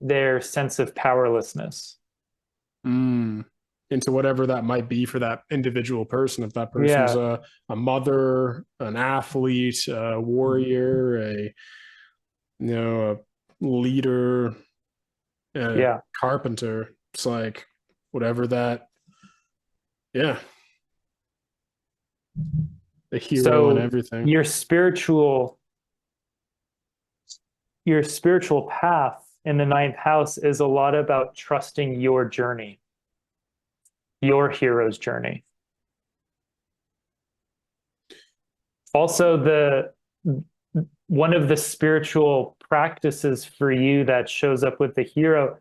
their sense of powerlessness. Mm. Into whatever that might be for that individual person. If that person's Yeah, a mother, an athlete, a warrior, a leader, a yeah. carpenter, it's like whatever that, yeah, the hero and So everything. your spiritual path in the ninth house is a lot about trusting your journey, your hero's journey. Also, the one of the spiritual practices for you that shows up with the hero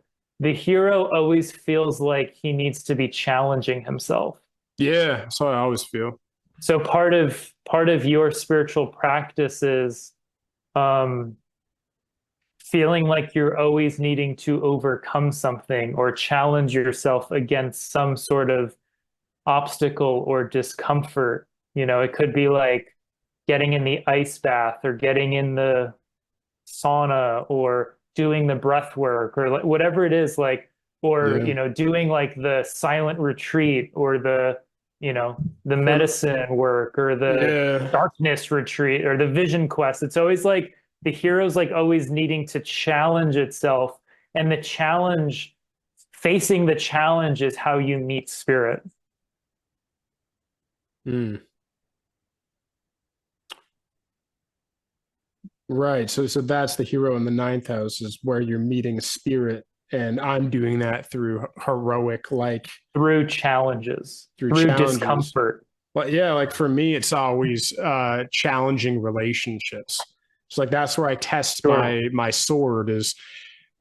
always feels like he needs to be challenging himself. Yeah, that's how I always feel. So part of your spiritual practice is um, feeling like you're always needing to overcome something or challenge yourself against some sort of obstacle or discomfort. It could be like getting in the ice bath or getting in the sauna or doing the breath work or like whatever it is, like, or Yeah. doing like the silent retreat or the For, medicine work or the yeah. darkness retreat or the vision quest. It's always like the hero's like always needing to challenge itself, and facing the challenge is how you meet spirit. Mm. Right. So that's the hero in the ninth house is where you're meeting spirit. And I'm doing that through heroic, like Through challenges, through through challenges. discomfort. But yeah, like for me, it's always challenging relationships. It's like that's where I test Sure. my sword is,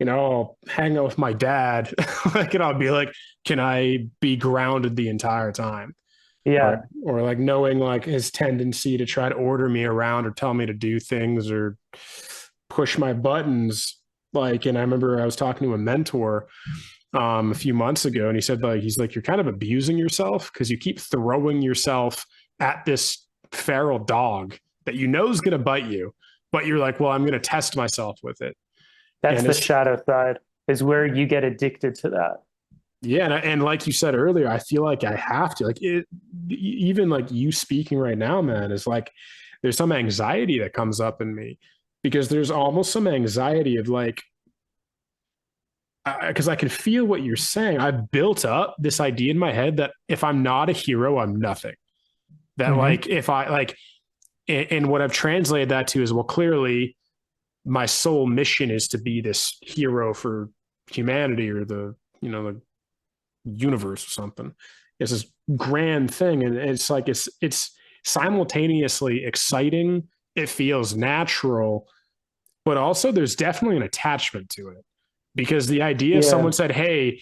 I'll hang out with my dad, like, and I'll be like, can I be grounded the entire time? Or Yeah. or like knowing like his tendency to try to order me around or tell me to do things or push my buttons. Like, and I remember I was talking to a mentor a few months ago, and he said like he's like you're kind of abusing yourself because you keep throwing yourself at this feral dog that you know is going to bite you, but you're like, well, I'm going to test myself with it, That's and the it's shadow side. is where you get addicted to that. Yeah, and like you said earlier, I feel like I have to like it. Even like you speaking right now, man, is like there's some anxiety that comes up in me because there's almost some anxiety of like because I can feel what you're saying. I've built up this idea in my head that if I'm not a hero, I'm nothing. That Mm-hmm. like if I like, and what I've translated that to is well, clearly my sole mission is to be this hero for humanity or the the universe or something. It's this grand thing, and it's like it's simultaneously exciting. It feels natural, but also there's definitely an attachment to it because the idea Yeah. someone said, "Hey,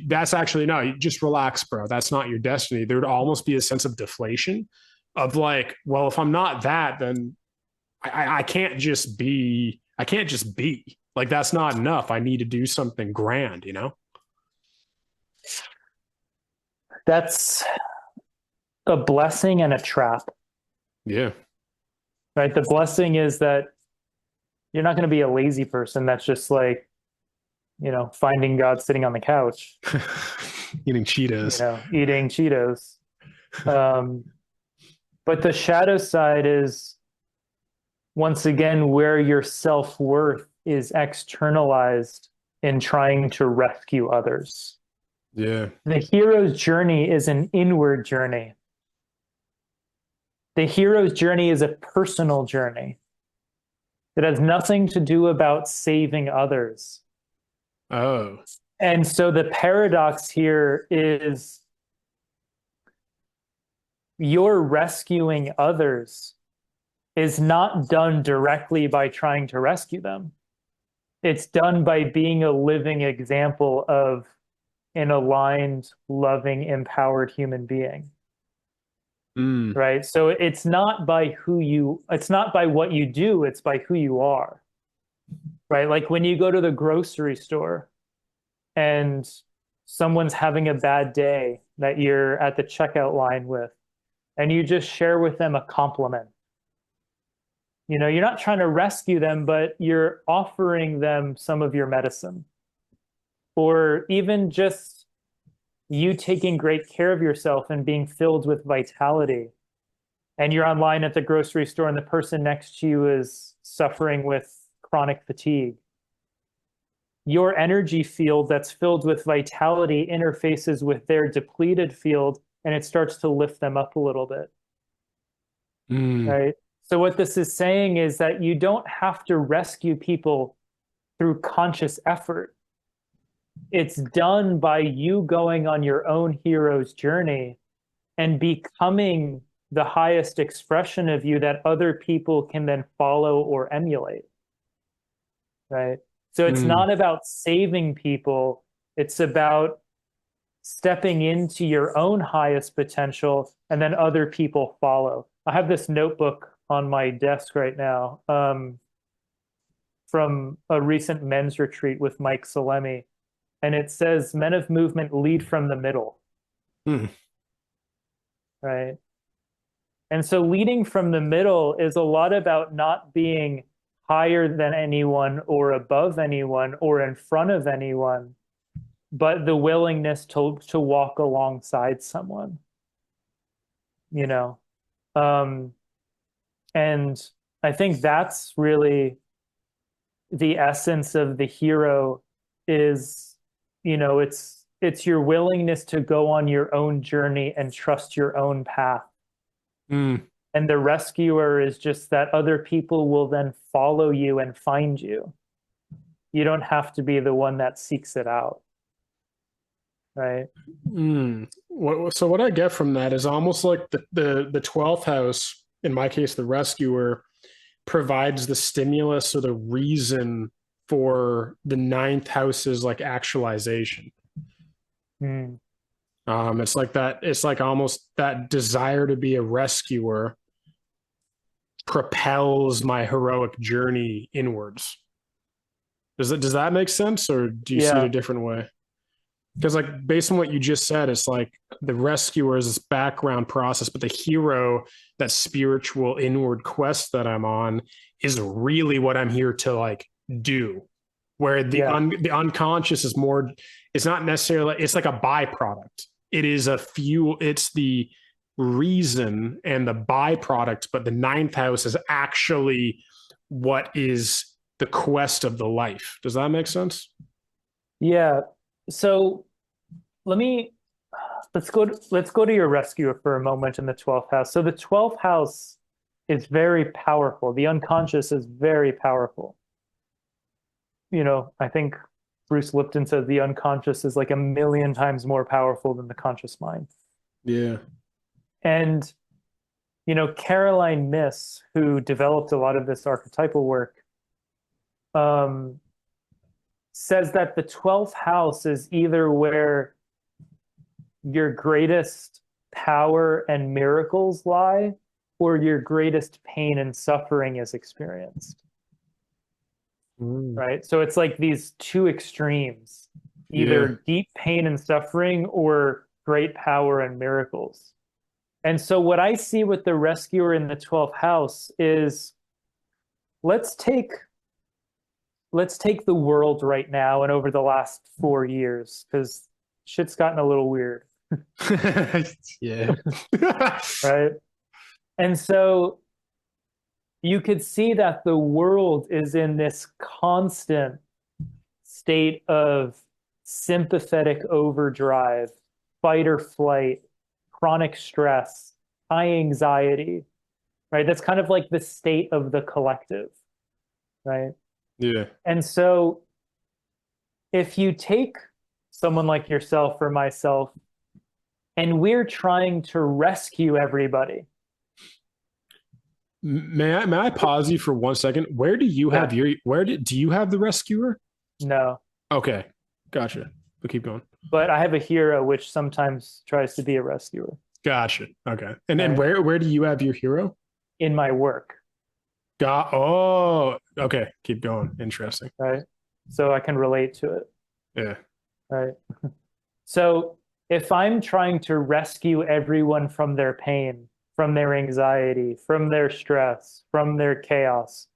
that's actually no, you just relax, bro. That's not your destiny." There would almost be a sense of deflation of like, well, if I'm not that, then I can't just be. I can't just be like that's not enough. I need to do something grand, you know? That's a blessing and a trap, Yeah. right? The blessing is that you're not going to be a lazy person that's just like, finding God sitting on the couch, Eating Cheetos. eating Cheetos. Um, but the shadow side is once again where your self-worth is externalized in trying to rescue others. Yeah. The hero's journey is an inward journey. The hero's journey is a personal journey. It has nothing to do about saving others. Oh. And so the paradox here is your rescuing others is not done directly by trying to rescue them. It's done by being a living example of an aligned, loving, empowered human being. Mm. Right? So it's not by it's not by what you do, it's by who you are. Right? Like when you go to the grocery store and someone's having a bad day that you're at the checkout line with, and you just share with them a compliment. You're not trying to rescue them, but you're offering them some of your medicine. Or even just you taking great care of yourself and being filled with vitality. And you're online at the grocery store and the person next to you is suffering with chronic fatigue. Your energy field that's filled with vitality interfaces with their depleted field and it starts to lift them up a little bit. Mm. Right? So what this is saying is that you don't have to rescue people through conscious effort. It's done by you going on your own hero's journey and becoming the highest expression of you that other people can then follow or emulate. Right? So it's Mm. not about saving people, it's about stepping into your own highest potential and then other people follow. I have this notebook on my desk right now from a recent men's retreat with Mike Salemi. And it says, men of movement lead from the middle. Mm. Right? And so leading from the middle is a lot about not being higher than anyone or above anyone or in front of anyone, but the willingness to walk alongside someone, you know? And I think that's really the essence of the hero is, it's your willingness to go on your own journey and trust your own path. Mm. And the rescuer is just that other people will then follow you and find you. You don't have to be the one that seeks it out. Right? Mm. So what I get from that is almost like the 12th house, in my case, the rescuer, provides the stimulus or the reason for the ninth house's like actualization. Mm. It's like that. It's like almost that desire to be a rescuer propels my heroic journey inwards. Does that make sense, or do you see it a Yeah. different way? Because like based on what you just said, it's like the rescuer is this background process, but the hero, that spiritual inward quest that I'm on, is really what I'm here to like do. where Yeah. the unconscious is more, it's not necessarily, it's like a byproduct. It is a fuel, it's the reason and the byproduct, but the ninth house is actually what is the quest of the life. Does that make sense? Yeah. So let me let's go to your rescuer for a moment in the 12th house. So the 12th house is very powerful. The unconscious is very powerful. I think Bruce Lipton says the unconscious is like a million times more powerful than the conscious mind. Yeah. And Caroline Myss, who developed a lot of this archetypal work, says that the 12th house is either where your greatest power and miracles lie, or your greatest pain and suffering is experienced. Right? So it's like these two extremes, either deep pain and suffering or great power and miracles. And so what I see with the rescuer in the 12th house is let's take the world right now and over the last 4 years, because shit's gotten a little weird. Yeah. Right? And so you could see that the world is in this constant state of sympathetic overdrive, fight or flight, chronic stress, high anxiety, right? That's kind of like the state of the collective, right? Yeah. And so if you take someone like yourself or myself, and we're trying to rescue everybody. May I pause you for 1 second? Where do you have do you have the rescuer? No. Okay. Gotcha. We'll keep going. But I have a hero which sometimes tries to be a rescuer. Gotcha. Okay. And then where do you have your hero? In my work. Oh, okay. Keep going. Interesting. Right. So I can relate to it. Yeah. Right. So if I'm trying to rescue everyone from their pain, from their anxiety, from their stress, from their chaos,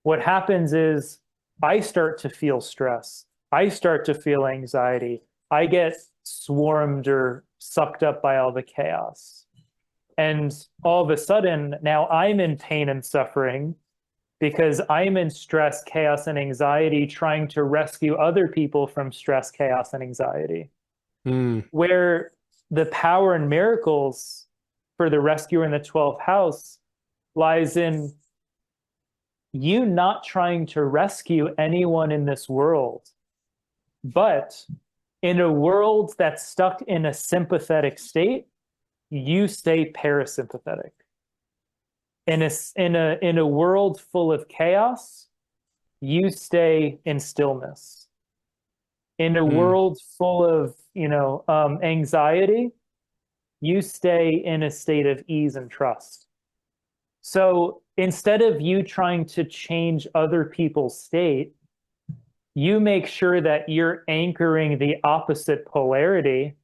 what happens is I start to feel stress. I start to feel anxiety. I get swarmed or sucked up by all the chaos. And all of a sudden, now I'm in pain and suffering because I'm in stress, chaos, and anxiety, trying to rescue other people from stress, chaos, and anxiety. Where the power and miracles for the rescuer in the 12th house lies in you not trying to rescue anyone in this world, but in a world that's stuck in a sympathetic state, you stay parasympathetic. In a world full of chaos, you stay in stillness. In a world full of anxiety, you stay in a state of ease and trust. So instead of you trying to change other people's state, you make sure that you're anchoring the opposite polarity.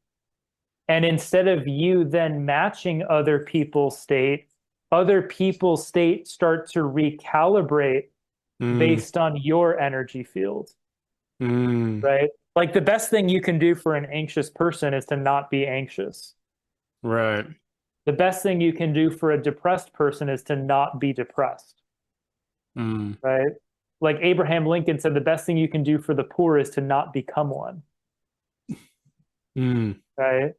And instead of you then matching other people's state start to recalibrate based on your energy field. Right? Like the best thing you can do for an anxious person is to not be anxious. Right. The best thing you can do for a depressed person is to not be depressed. Right? Like Abraham Lincoln said, the best thing you can do for the poor is to not become one. Right?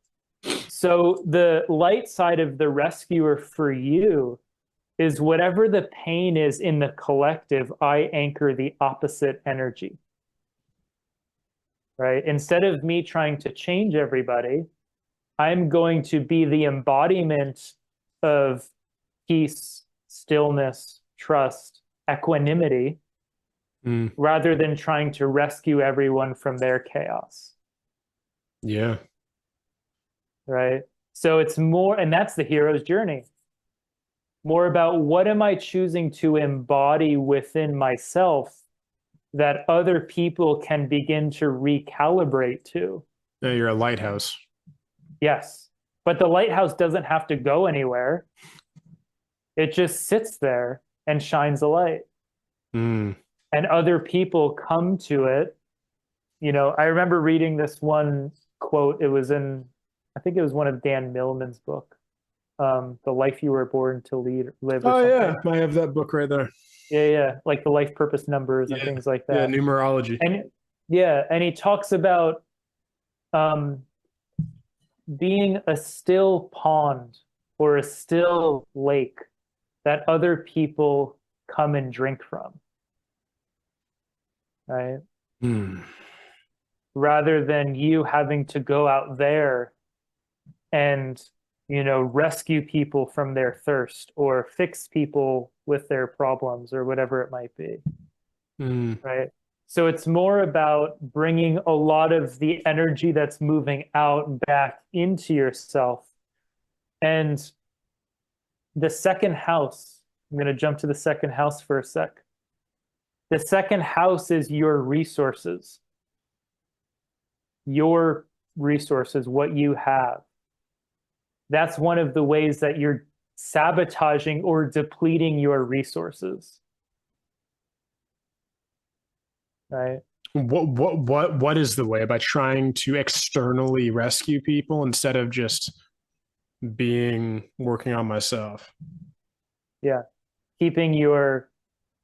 So the light side of the rescuer for you is whatever the pain is in the collective, I anchor the opposite energy. Right? Instead of me trying to change everybody, I'm going to be the embodiment of peace, stillness, trust, equanimity, rather than trying to rescue everyone from their chaos. Yeah. Right? So it's more, and that's the hero's journey. More about what am I choosing to embody within myself that other people can begin to recalibrate to. Yeah, you're a lighthouse. Yes. But the lighthouse doesn't have to go anywhere. It just sits there and shines a light. and other people come to it. I remember reading this one quote. It was I think it was one of Dan Millman's book, The Life You Were Born to Live, or Oh something. yeah, I have that book right there. Yeah, like the life purpose numbers and Yeah, things like yeah, that. numerology. And he talks about um, being a still pond or a still lake that other people come and drink from, right? Hmm. Rather than you having to go out there and, rescue people from their thirst or fix people with their problems or whatever it might be, Hmm. right? So it's more about bringing a lot of the energy that's moving out back into yourself. And the second house, I'm going to jump to the second house for a sec. The second house is your resources, what you have. That's one of the ways that you're sabotaging or depleting your resources, right? What is the way? By trying to externally rescue people instead of just working on myself. Yeah. Keeping your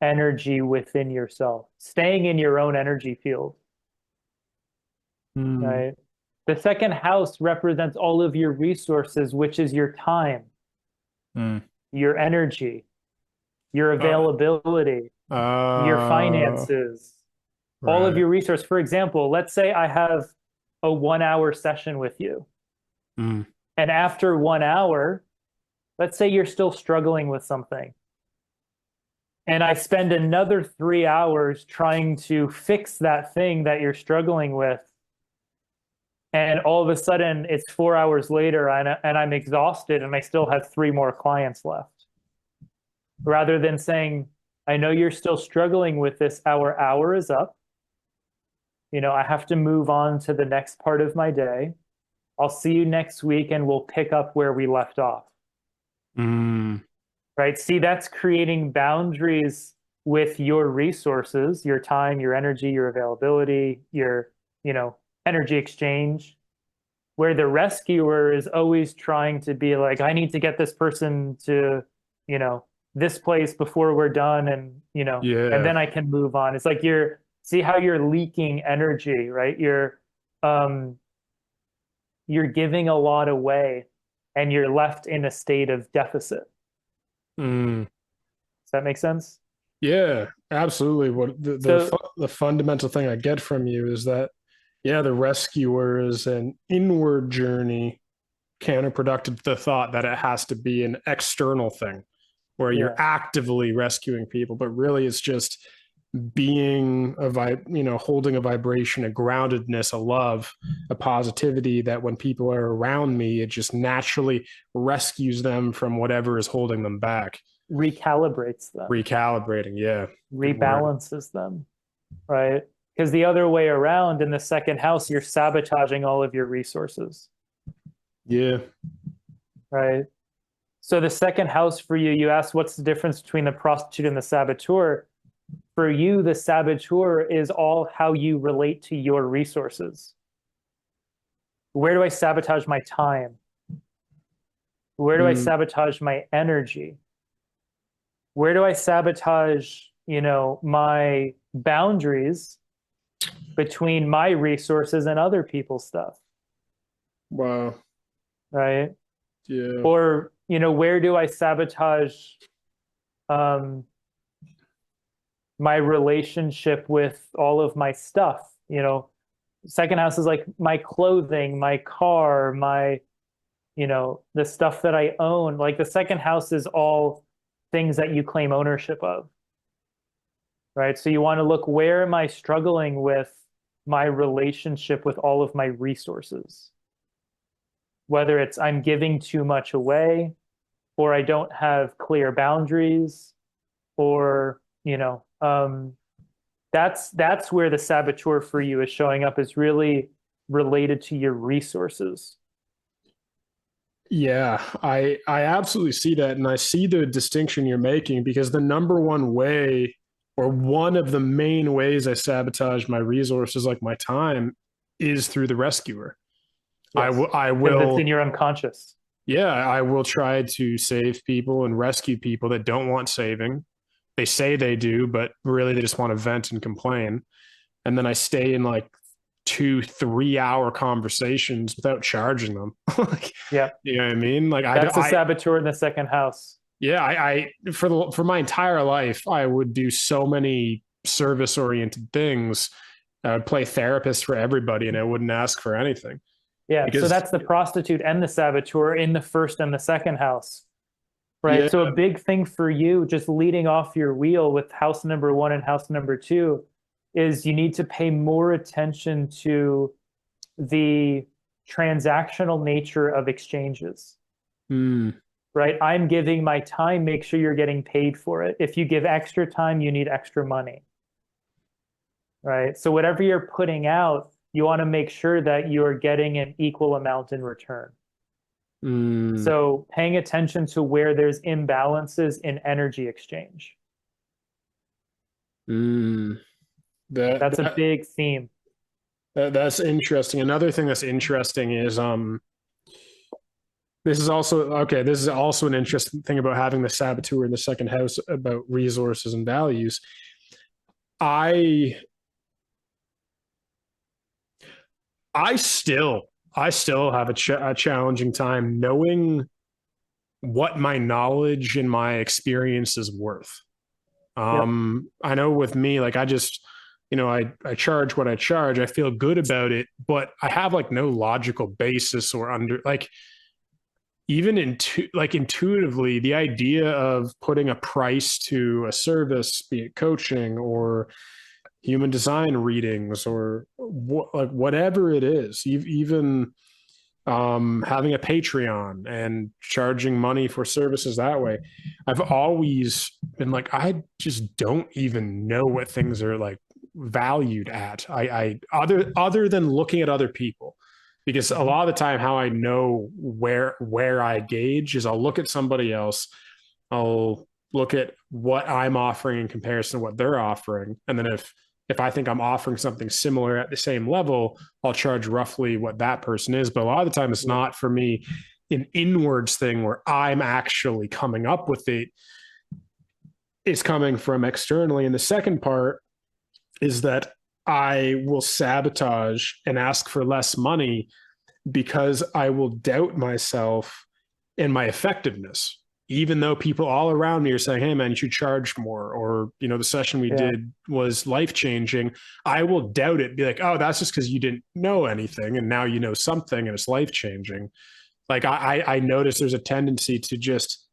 energy within yourself, staying in your own energy field, right? The second house represents all of your resources, which is your time, your energy, your availability, your finances, all of your resources. For example, let's say I have a 1 hour session with you. And after 1 hour, let's say you're still struggling with something. And I spend another 3 hours trying to fix that thing that you're struggling with. And all of a sudden, it's 4 hours later, and I'm exhausted, and I still have 3 more clients left. Rather than saying, I know you're still struggling with this, our hour is up. I have to move on to the next part of my day. I'll see you next week, and we'll pick up where we left off. Right? See, that's creating boundaries with your resources, your time, your energy, your availability, your, energy exchange, where the rescuer is always trying to be like, I need to get this person to, this place before we're done. And, and then I can move on. It's like see how you're leaking energy, right? You're giving a lot away and you're left in a state of deficit. Does that make sense? Yeah, absolutely. What the fundamental thing I get from you is that, the rescuer is an inward journey, counterproductive to the thought that it has to be an external thing where you're actively rescuing people, but really it's just being holding a vibration, a groundedness, a love, a positivity that when people are around me, it just naturally rescues them from whatever is holding them back. Recalibrates them. Recalibrating, yeah. Rebalances them, right? Because the other way around, in the second house, you're sabotaging all of your resources. Yeah. Right? So the second house for you, you asked what's the difference between the prostitute and the saboteur? For you, the saboteur is all how you relate to your resources. Where do I sabotage my time? Where do I sabotage my energy? Where do I sabotage, my boundaries between my resources and other people's stuff? Wow. Right? Yeah. Or, where do I sabotage my relationship with all of my stuff? Second house is like my clothing, my car, my, the stuff that I own. Like the second house is all things that you claim ownership of, right? So you want to look, where am I struggling with my relationship with all of my resources? Whether it's I'm giving too much away, or I don't have clear boundaries, or, that's where the saboteur for you is showing up, is really related to your resources. Yeah, I absolutely see that, and I see the distinction you're making, because the number one way or one of the main ways I sabotage my resources, like my time, is through the rescuer. Yes. I Because it's in will, your unconscious. yeah, I will try to save people and rescue people that don't want saving. They say they do, but really they just want to vent and complain. And then I stay in like 2 3 hour conversations without charging them. Like, Yeah. you know what I mean? Like That's the saboteur in the second house. yeah, for my entire life, I would do so many service oriented things. I would play therapist for everybody and I wouldn't ask for anything Yeah. So because that's the prostitute and the saboteur in the first and the second house. yeah, Right. So a big thing for you, just leading off your wheel with house number one and house number two, is you need to pay more attention to the transactional nature of exchanges. mm, Right. I'm giving my time, make sure you're getting paid for it. If you give extra time, you need extra money. Right. So whatever you're putting out, you want to make sure that you're getting an equal amount in return. mm, So paying attention to where there's imbalances in energy exchange. mm. That, That's a that big theme. that's interesting. Another thing that's interesting is this is also an interesting thing about having the saboteur in the second house about resources and values. I I still I still have a challenging time knowing what my knowledge and my experience is worth. Yep. I know with me, like I just, I charge what I charge. I feel good about it, but I have like no logical basis or under like even intuitively, the idea of putting a price to a service, be it coaching or human design readings or like whatever it is, even having a Patreon and charging money for services that way. I've always been like, I just don't even know what things are like valued at. I other than looking at other people, because a lot of the time, how I know where I gauge is I'll look at somebody else, I'll look at what I'm offering in comparison to what they're offering, and then if I think I'm offering something similar at the same level, I'll charge roughly what that person is. But a lot of the time, it's not for me an inwards thing where I'm actually coming up with it. It's coming from externally. And the second part is that I will sabotage and ask for less money because I will doubt myself and my effectiveness. Even though people all around me are saying, hey, man, you should charge more, or, the session we Yeah. did was life changing, I will doubt it, be like, oh, that's just because you didn't know anything. And now you know something and it's life changing. Like I notice there's a tendency to just,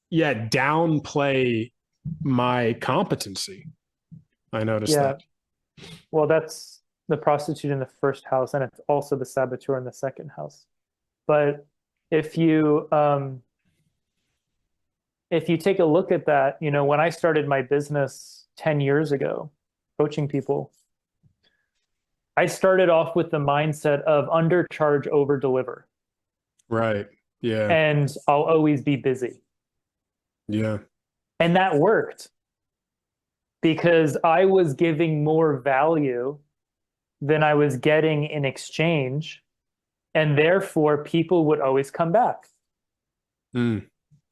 yeah, downplay my competency. I noticed Yeah. that. Well, that's the prostitute in the first house, and it's also the saboteur in the second house. But if you if you take a look at that, when I started my business 10 years ago, coaching people, I started off with the mindset of undercharge, over deliver, Right. Yeah. and I'll always be busy. Yeah. And that worked because I was giving more value than I was getting in exchange. And therefore, people would always come back. Mm.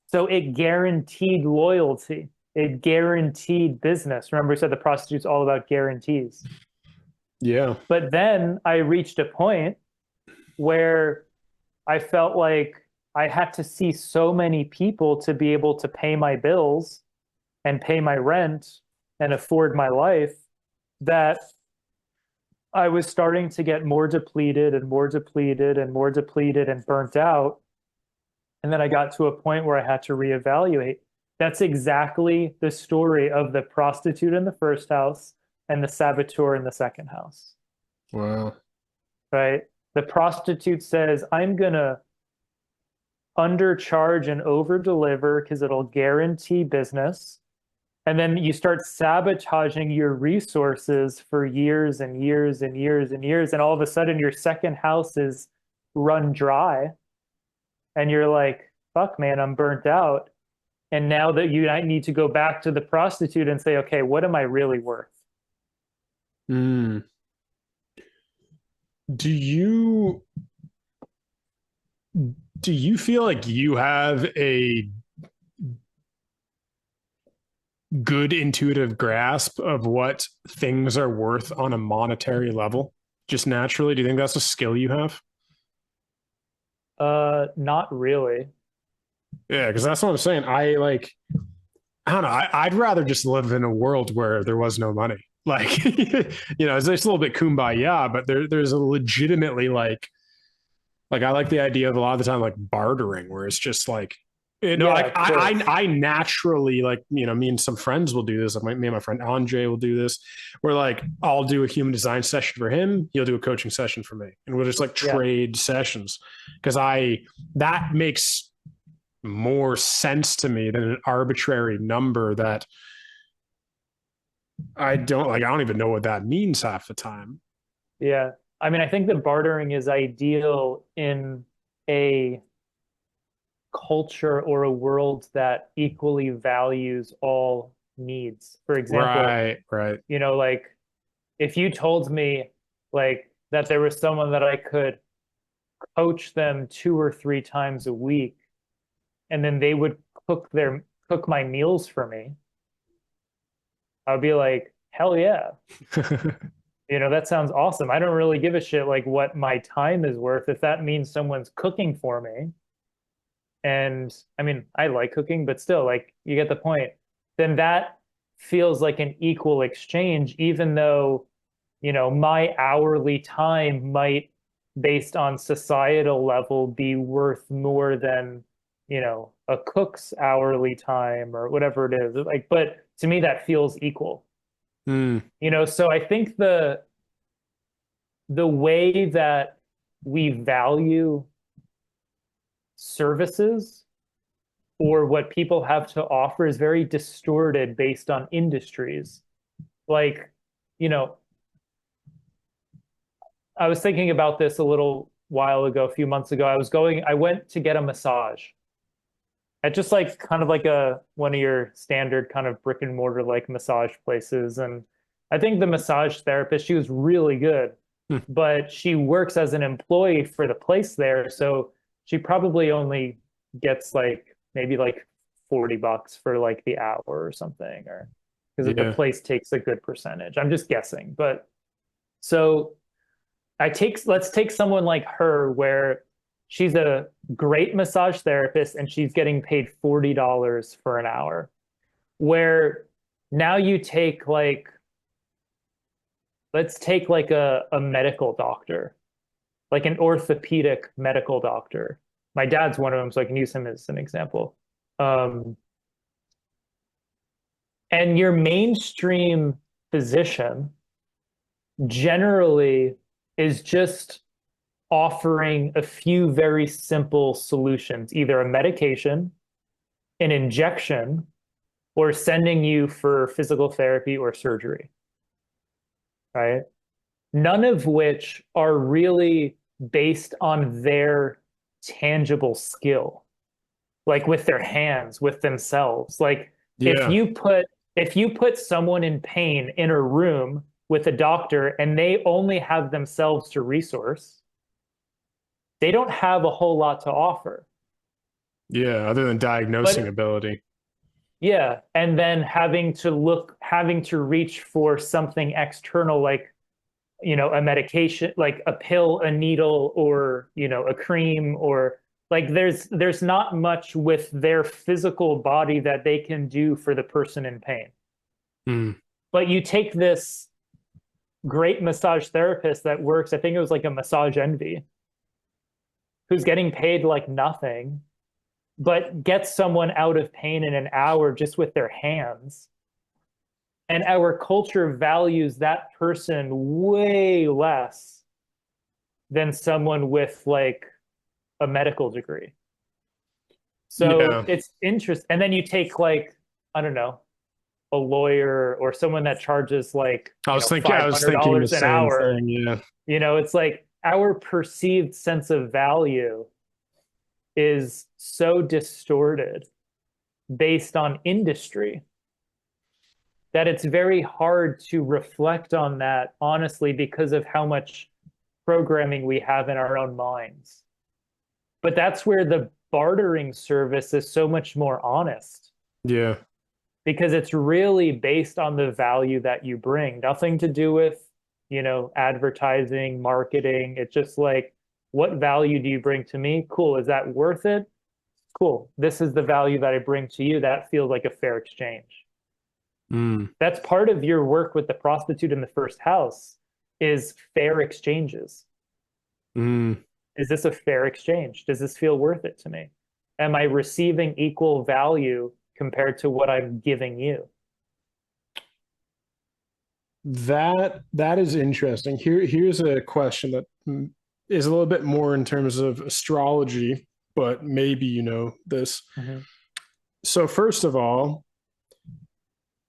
So it guaranteed loyalty. It guaranteed business. Remember, I said the prostitute's all about guarantees. Yeah. But then I reached a point where I felt like I had to see so many people to be able to pay my bills and pay my rent and afford my life that I was starting to get more depleted and more depleted and more depleted and burnt out. And then I got to a point where I had to reevaluate. That's exactly the story of the prostitute in the first house and the saboteur in the second house. Wow. Right? The prostitute says, I'm going to undercharge and over deliver because it'll guarantee business. And then you start sabotaging your resources for years and years and years and years. And all of a sudden, your second house is run dry. And you're like, fuck, man, I'm burnt out. And now that you I need to go back to the prostitute and say, okay, what am I really worth? Mm. Do you do you feel like you have a good intuitive grasp of what things are worth on a monetary level? Just naturally, do you think that's a skill you have? Not really. Yeah, because that's what I'm saying. I don't know. I'd rather just live in a world where there was no money. Like, it's a little bit kumbaya, but there's a legitimately like I like the idea of a lot of the time like bartering, where it's just like, Yeah, like of course. I naturally like, me and some friends will do this. Like me and my friend Andre will do this. Where like I'll do a human design session for him, he'll do a coaching session for me, and we'll just like Yeah. trade sessions because that makes more sense to me than an arbitrary number that I don't like. I don't even know what that means half the time. Yeah. I mean, I think that bartering is ideal in a culture or a world that equally values all needs. For example, Right, right. like if you told me like that there was someone that I could coach them 2 or 3 times a week and then they would cook my meals for me, I would be like, hell yeah. That sounds awesome. I don't really give a shit like what my time is worth if that means someone's cooking for me. And I mean, I like cooking, but still, like, you get the point. Then that feels like an equal exchange, even though, my hourly time might, based on societal level, be worth more than, a cook's hourly time or whatever it is. Like, but to me, that feels equal. Mm, So I think the way that we value services or what people have to offer is very distorted based on industries. Like, you know, I was thinking about this a little while ago, a few months ago. I went to get a massage at just like kind of like one of your standard kind of brick and mortar like massage places. And I think the massage therapist, she was really good, mm, but she works as an employee for the place there. So she probably only gets like maybe like $40 for like the hour or something, or because the yeah. place takes a good percentage. I'm just guessing. But so let's take someone like her where she's a great massage therapist and she's getting paid $40 for an hour. Where now you take like, let's take like a medical doctor, like an orthopedic medical doctor. My dad's one of them, so I can use him as an example. Um, and your mainstream physician generally is just offering a few very simple solutions, either a medication, an injection, or sending you for physical therapy or surgery, right? None of which are really based on their tangible skill, like with their hands, with themselves. Like if Yeah. you put if you put someone in pain in a room with a doctor and they only have themselves to resource, they don't have a whole lot to offer. Yeah. Other than diagnosing But ability. yeah, and then having to reach for something external like, a medication, like a pill, a needle, or, a cream, or like there's not much with their physical body that they can do for the person in pain. Mm, But you take this great massage therapist that works, I think it was like a massage envy, who's getting paid like nothing, but gets someone out of pain in an hour just with their hands. And our culture values that person way less than someone with like a medical degree. So yeah. it's interesting. And then you take like, I don't know, a lawyer or someone that charges like, I was thinking the $500 an same hour. thing. Yeah. It's like our perceived sense of value is so distorted based on industry that it's very hard to reflect on that honestly because of how much programming we have in our own minds. But that's where the bartering service is so much more honest. Yeah. Because it's really based on the value that you bring. Nothing to do with, advertising, marketing. It's just like, what value do you bring to me? Cool. Is that worth it? Cool. This is the value that I bring to you. That feels like a fair exchange. That's part of your work with the prostitute in the first house is fair exchanges. Is this a fair exchange? Does this feel worth it to me? Am I receiving equal value compared to what I'm giving you? That is interesting. Here's a question that is a little bit more in terms of astrology, but maybe you know this. So first of all,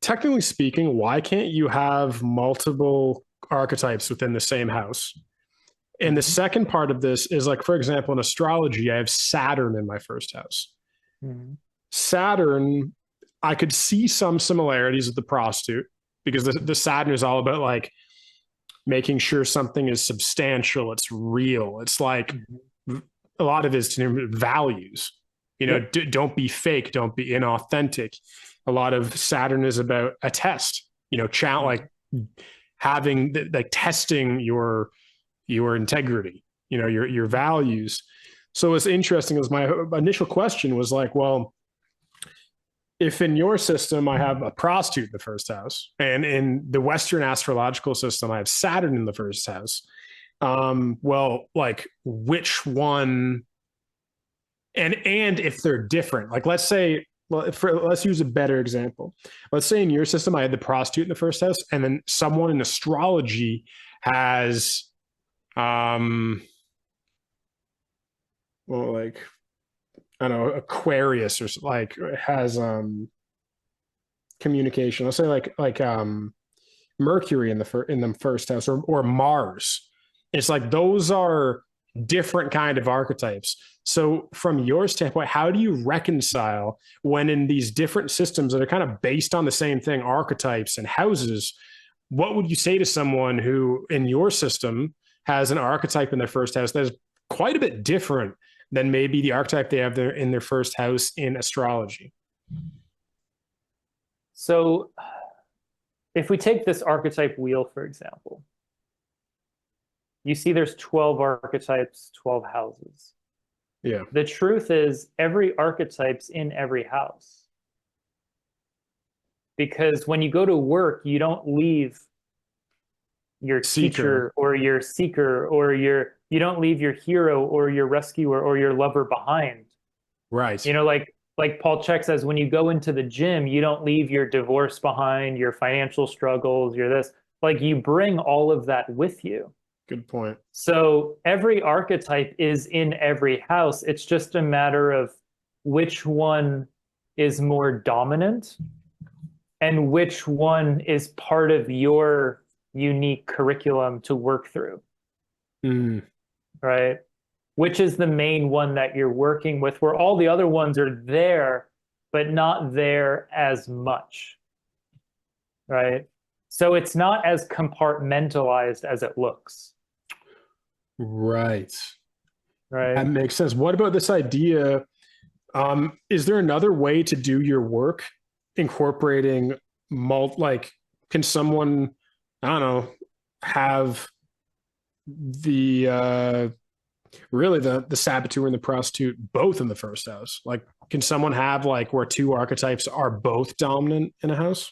technically speaking, why can't you have multiple archetypes within the same house? And the second part of this is like, for example, in astrology, I have Saturn in my first house. Saturn, I could see some similarities with the prostitute because the Saturn is all about like making sure something is substantial, it's real. It's like a lot of it is to do with values. Don't be fake, don't be inauthentic. A lot of Saturn is about a test, like having like testing your integrity, your values. So what's interesting is my initial question was like, well, if in your system I have a prostitute in the first house, and in the Western astrological system I have Saturn in the first house, well, like which one? And if they're different, like let's say, let's use a better example. Let's say in your system I had the prostitute in the first house, and then someone in astrology has, like, I don't know, Aquarius, or like has communication. Let's say like Mercury in the first house, or Mars. It's like those are different kind of archetypes. So from your standpoint, how do you reconcile when in these different systems that are kind of based on the same thing, archetypes and houses? What would you say to someone who in your system has an archetype in their first house that is quite a bit different than maybe the archetype they have there in their first house in astrology? So if we take this archetype wheel, for example, you see there's 12 archetypes, 12 houses. Yeah. The truth is every archetype's in every house. Because when you go to work, you don't leave your teacher or your seeker or you don't leave your hero or your rescuer or your lover behind. Right. Like Paul Czachor says, when you go into the gym, you don't leave your divorce behind, your financial struggles, your this. Like you bring all of that with you. Good point. So every archetype is in every house. It's just a matter of which one is more dominant and which one is part of your unique curriculum to work through. Right? Which is the main one that you're working with, where all the other ones are there, but not there as much. Right? So it's not as compartmentalized as it looks. Right. That Right. makes sense. What about this idea? Is there another way to do your work incorporating like, can someone, I don't know, have the really the Saboteur and the Prostitute both in the first house? Like, can someone have like where two archetypes are both dominant in a house?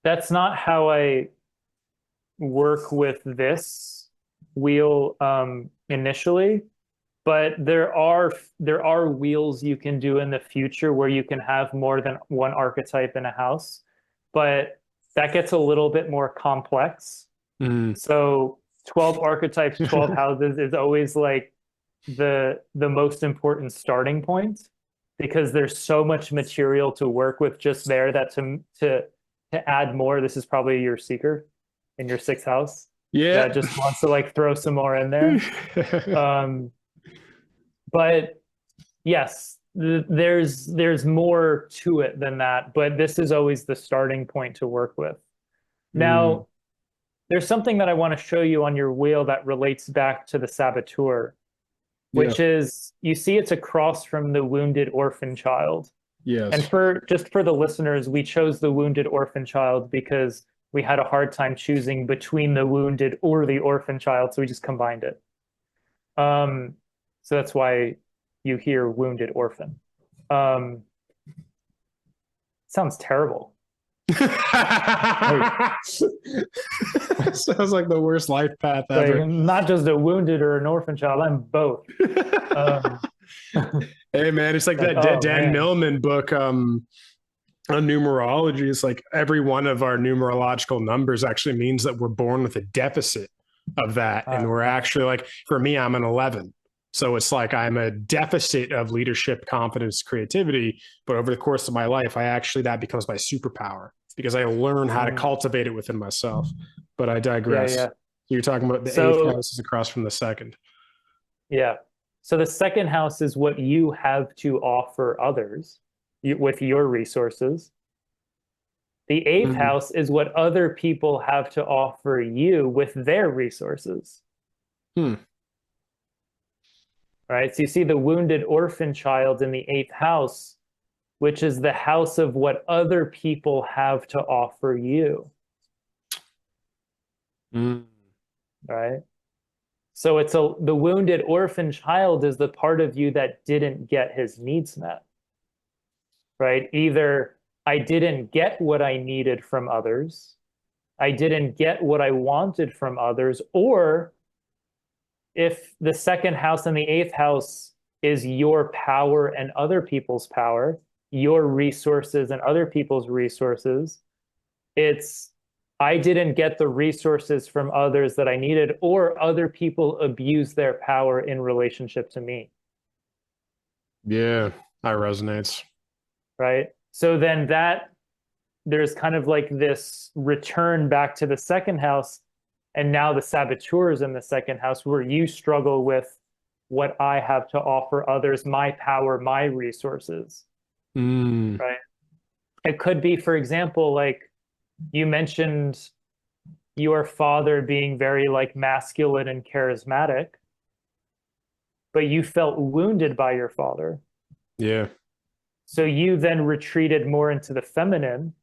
That's not how I work with this wheel initially, but there are wheels you can do in the future where you can have more than one archetype in a house, but that gets a little bit more complex. So 12 archetypes, 12 houses is always like the most important starting point, because there's so much material to work with just there that to add more, this is probably your seeker in your sixth house. Yeah. That just wants to like throw some more in there. But yes, there's more to it than that, but this is always the starting point to work with. Now, there's something that I want to show you on your wheel that relates back to the Saboteur, which is, you see it's across from the wounded orphan child. Yes. And for the listeners, we chose the wounded orphan child because we had a hard time choosing between the wounded or the orphan child, so we just combined it. So that's why you hear wounded orphan. Sounds terrible. Sounds like the worst life path ever. Like, not just a wounded or an orphan child, I'm both. Hey man, it's like that Dan Millman book on numerology. It's like every one of our numerological numbers actually means that we're born with a deficit of that. And we're actually, like, for me, I'm an 11. So it's like I'm a deficit of leadership, confidence, creativity. But over the course of my life, that becomes my superpower because I learn how to cultivate it within myself. But I digress. Yeah. You're talking about the eighth house is across from the second. Yeah. So the second house is what you have to offer others with your resources. The eighth house is what other people have to offer you with their resources. Right? So you see the wounded orphan child in the eighth house, which is the house of what other people have to offer you. Right? So the wounded orphan child is the part of you that didn't get his needs met. Right? Either I didn't get what I needed from others, I didn't get what I wanted from others, or if the second house and the eighth house is your power and other people's power, your resources and other people's resources, it's I didn't get the resources from others that I needed, or other people abuse their power in relationship to me. Yeah, that resonates. Right? So then there's kind of like this return back to the second house. And now the Saboteur is in the second house, where you struggle with what I have to offer others, my power, my resources. Right? It could be, for example, like you mentioned your father being very like masculine and charismatic, but you felt wounded by your father. Yeah. So you then retreated more into the feminine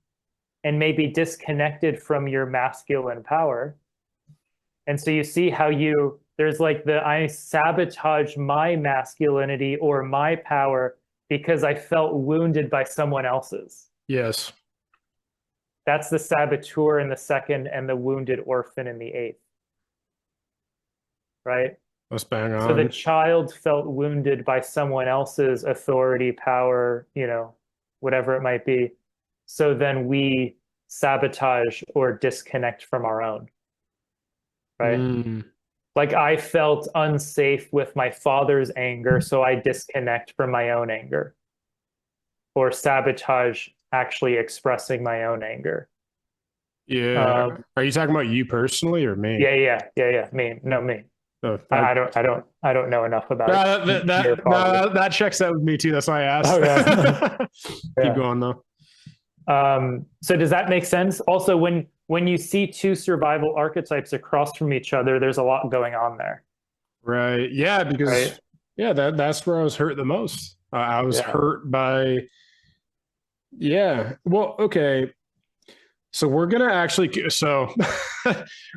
and maybe disconnected from your masculine power. And so you see how there's like I sabotage my masculinity or my power because I felt wounded by someone else's. Yes. That's the Saboteur in the second and the wounded orphan in the eighth. Right? That's bang on. So the child felt wounded by someone else's authority, power, whatever it might be. So then we sabotage or disconnect from our own. Right? Like I felt unsafe with my father's anger, so I disconnect from my own anger. Or sabotage actually expressing my own anger. Yeah. Are you talking about you personally or me? Yeah. Me. Oh, I don't know enough about it. That checks out with me too. That's why I asked. Okay. Keep going though. So does that make sense? Also, when you see two survival archetypes across from each other, there's a lot going on there. Right. Yeah, because that's where I was hurt the most. I was hurt by well, okay. So we're gonna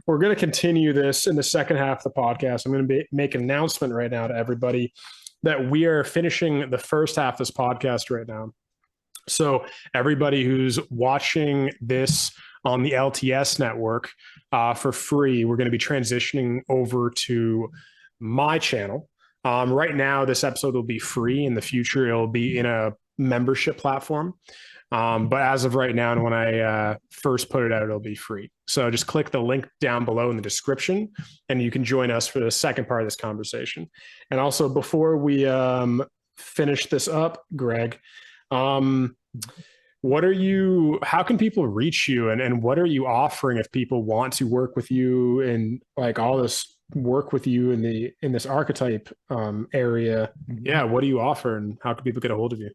we're gonna continue this in the second half of the podcast. I'm gonna make an announcement right now to everybody that we are finishing the first half of this podcast right now. So everybody who's watching this on the LTS network for free, we're going to be transitioning over to my channel. Right now, this episode will be free. In the future, it'll be in a membership platform. But as of right now, and when I first put it out, it'll be free. So just click the link down below in the description, and you can join us for the second part of this conversation. And also, before we finish this up, Greg, how can people reach you, and what are you offering if people want to work with you and like all this work with you in this archetype area, yeah, what do you offer and how can people get a hold of you?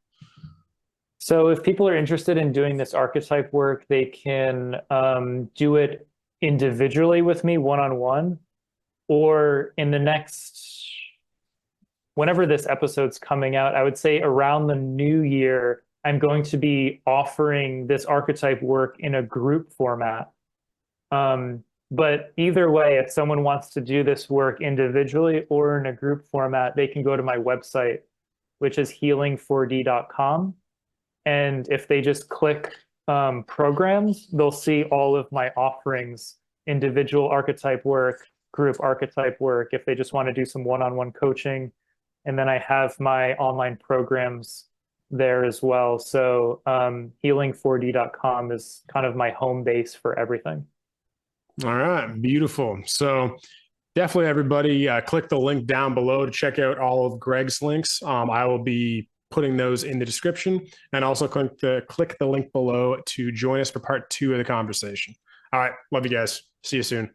So if people are interested in doing this archetype work, they can do it individually with me one-on-one, or in the next, whenever this episode's coming out, I would say around the new year, I'm going to be offering this archetype work in a group format. But either way, if someone wants to do this work individually or in a group format, they can go to my website, which is healing4d.com. And if they just click programs, they'll see all of my offerings, individual archetype work, group archetype work, if they just want to do some one-on-one coaching. And then I have my online programs there as well. So healing4d.com is kind of my home base for everything. All right, beautiful. So definitely everybody click the link down below to check out all of Greg's links. I will be putting those in the description, and also click the link below to join us for part 2 of the conversation. All right, love you guys. See you soon.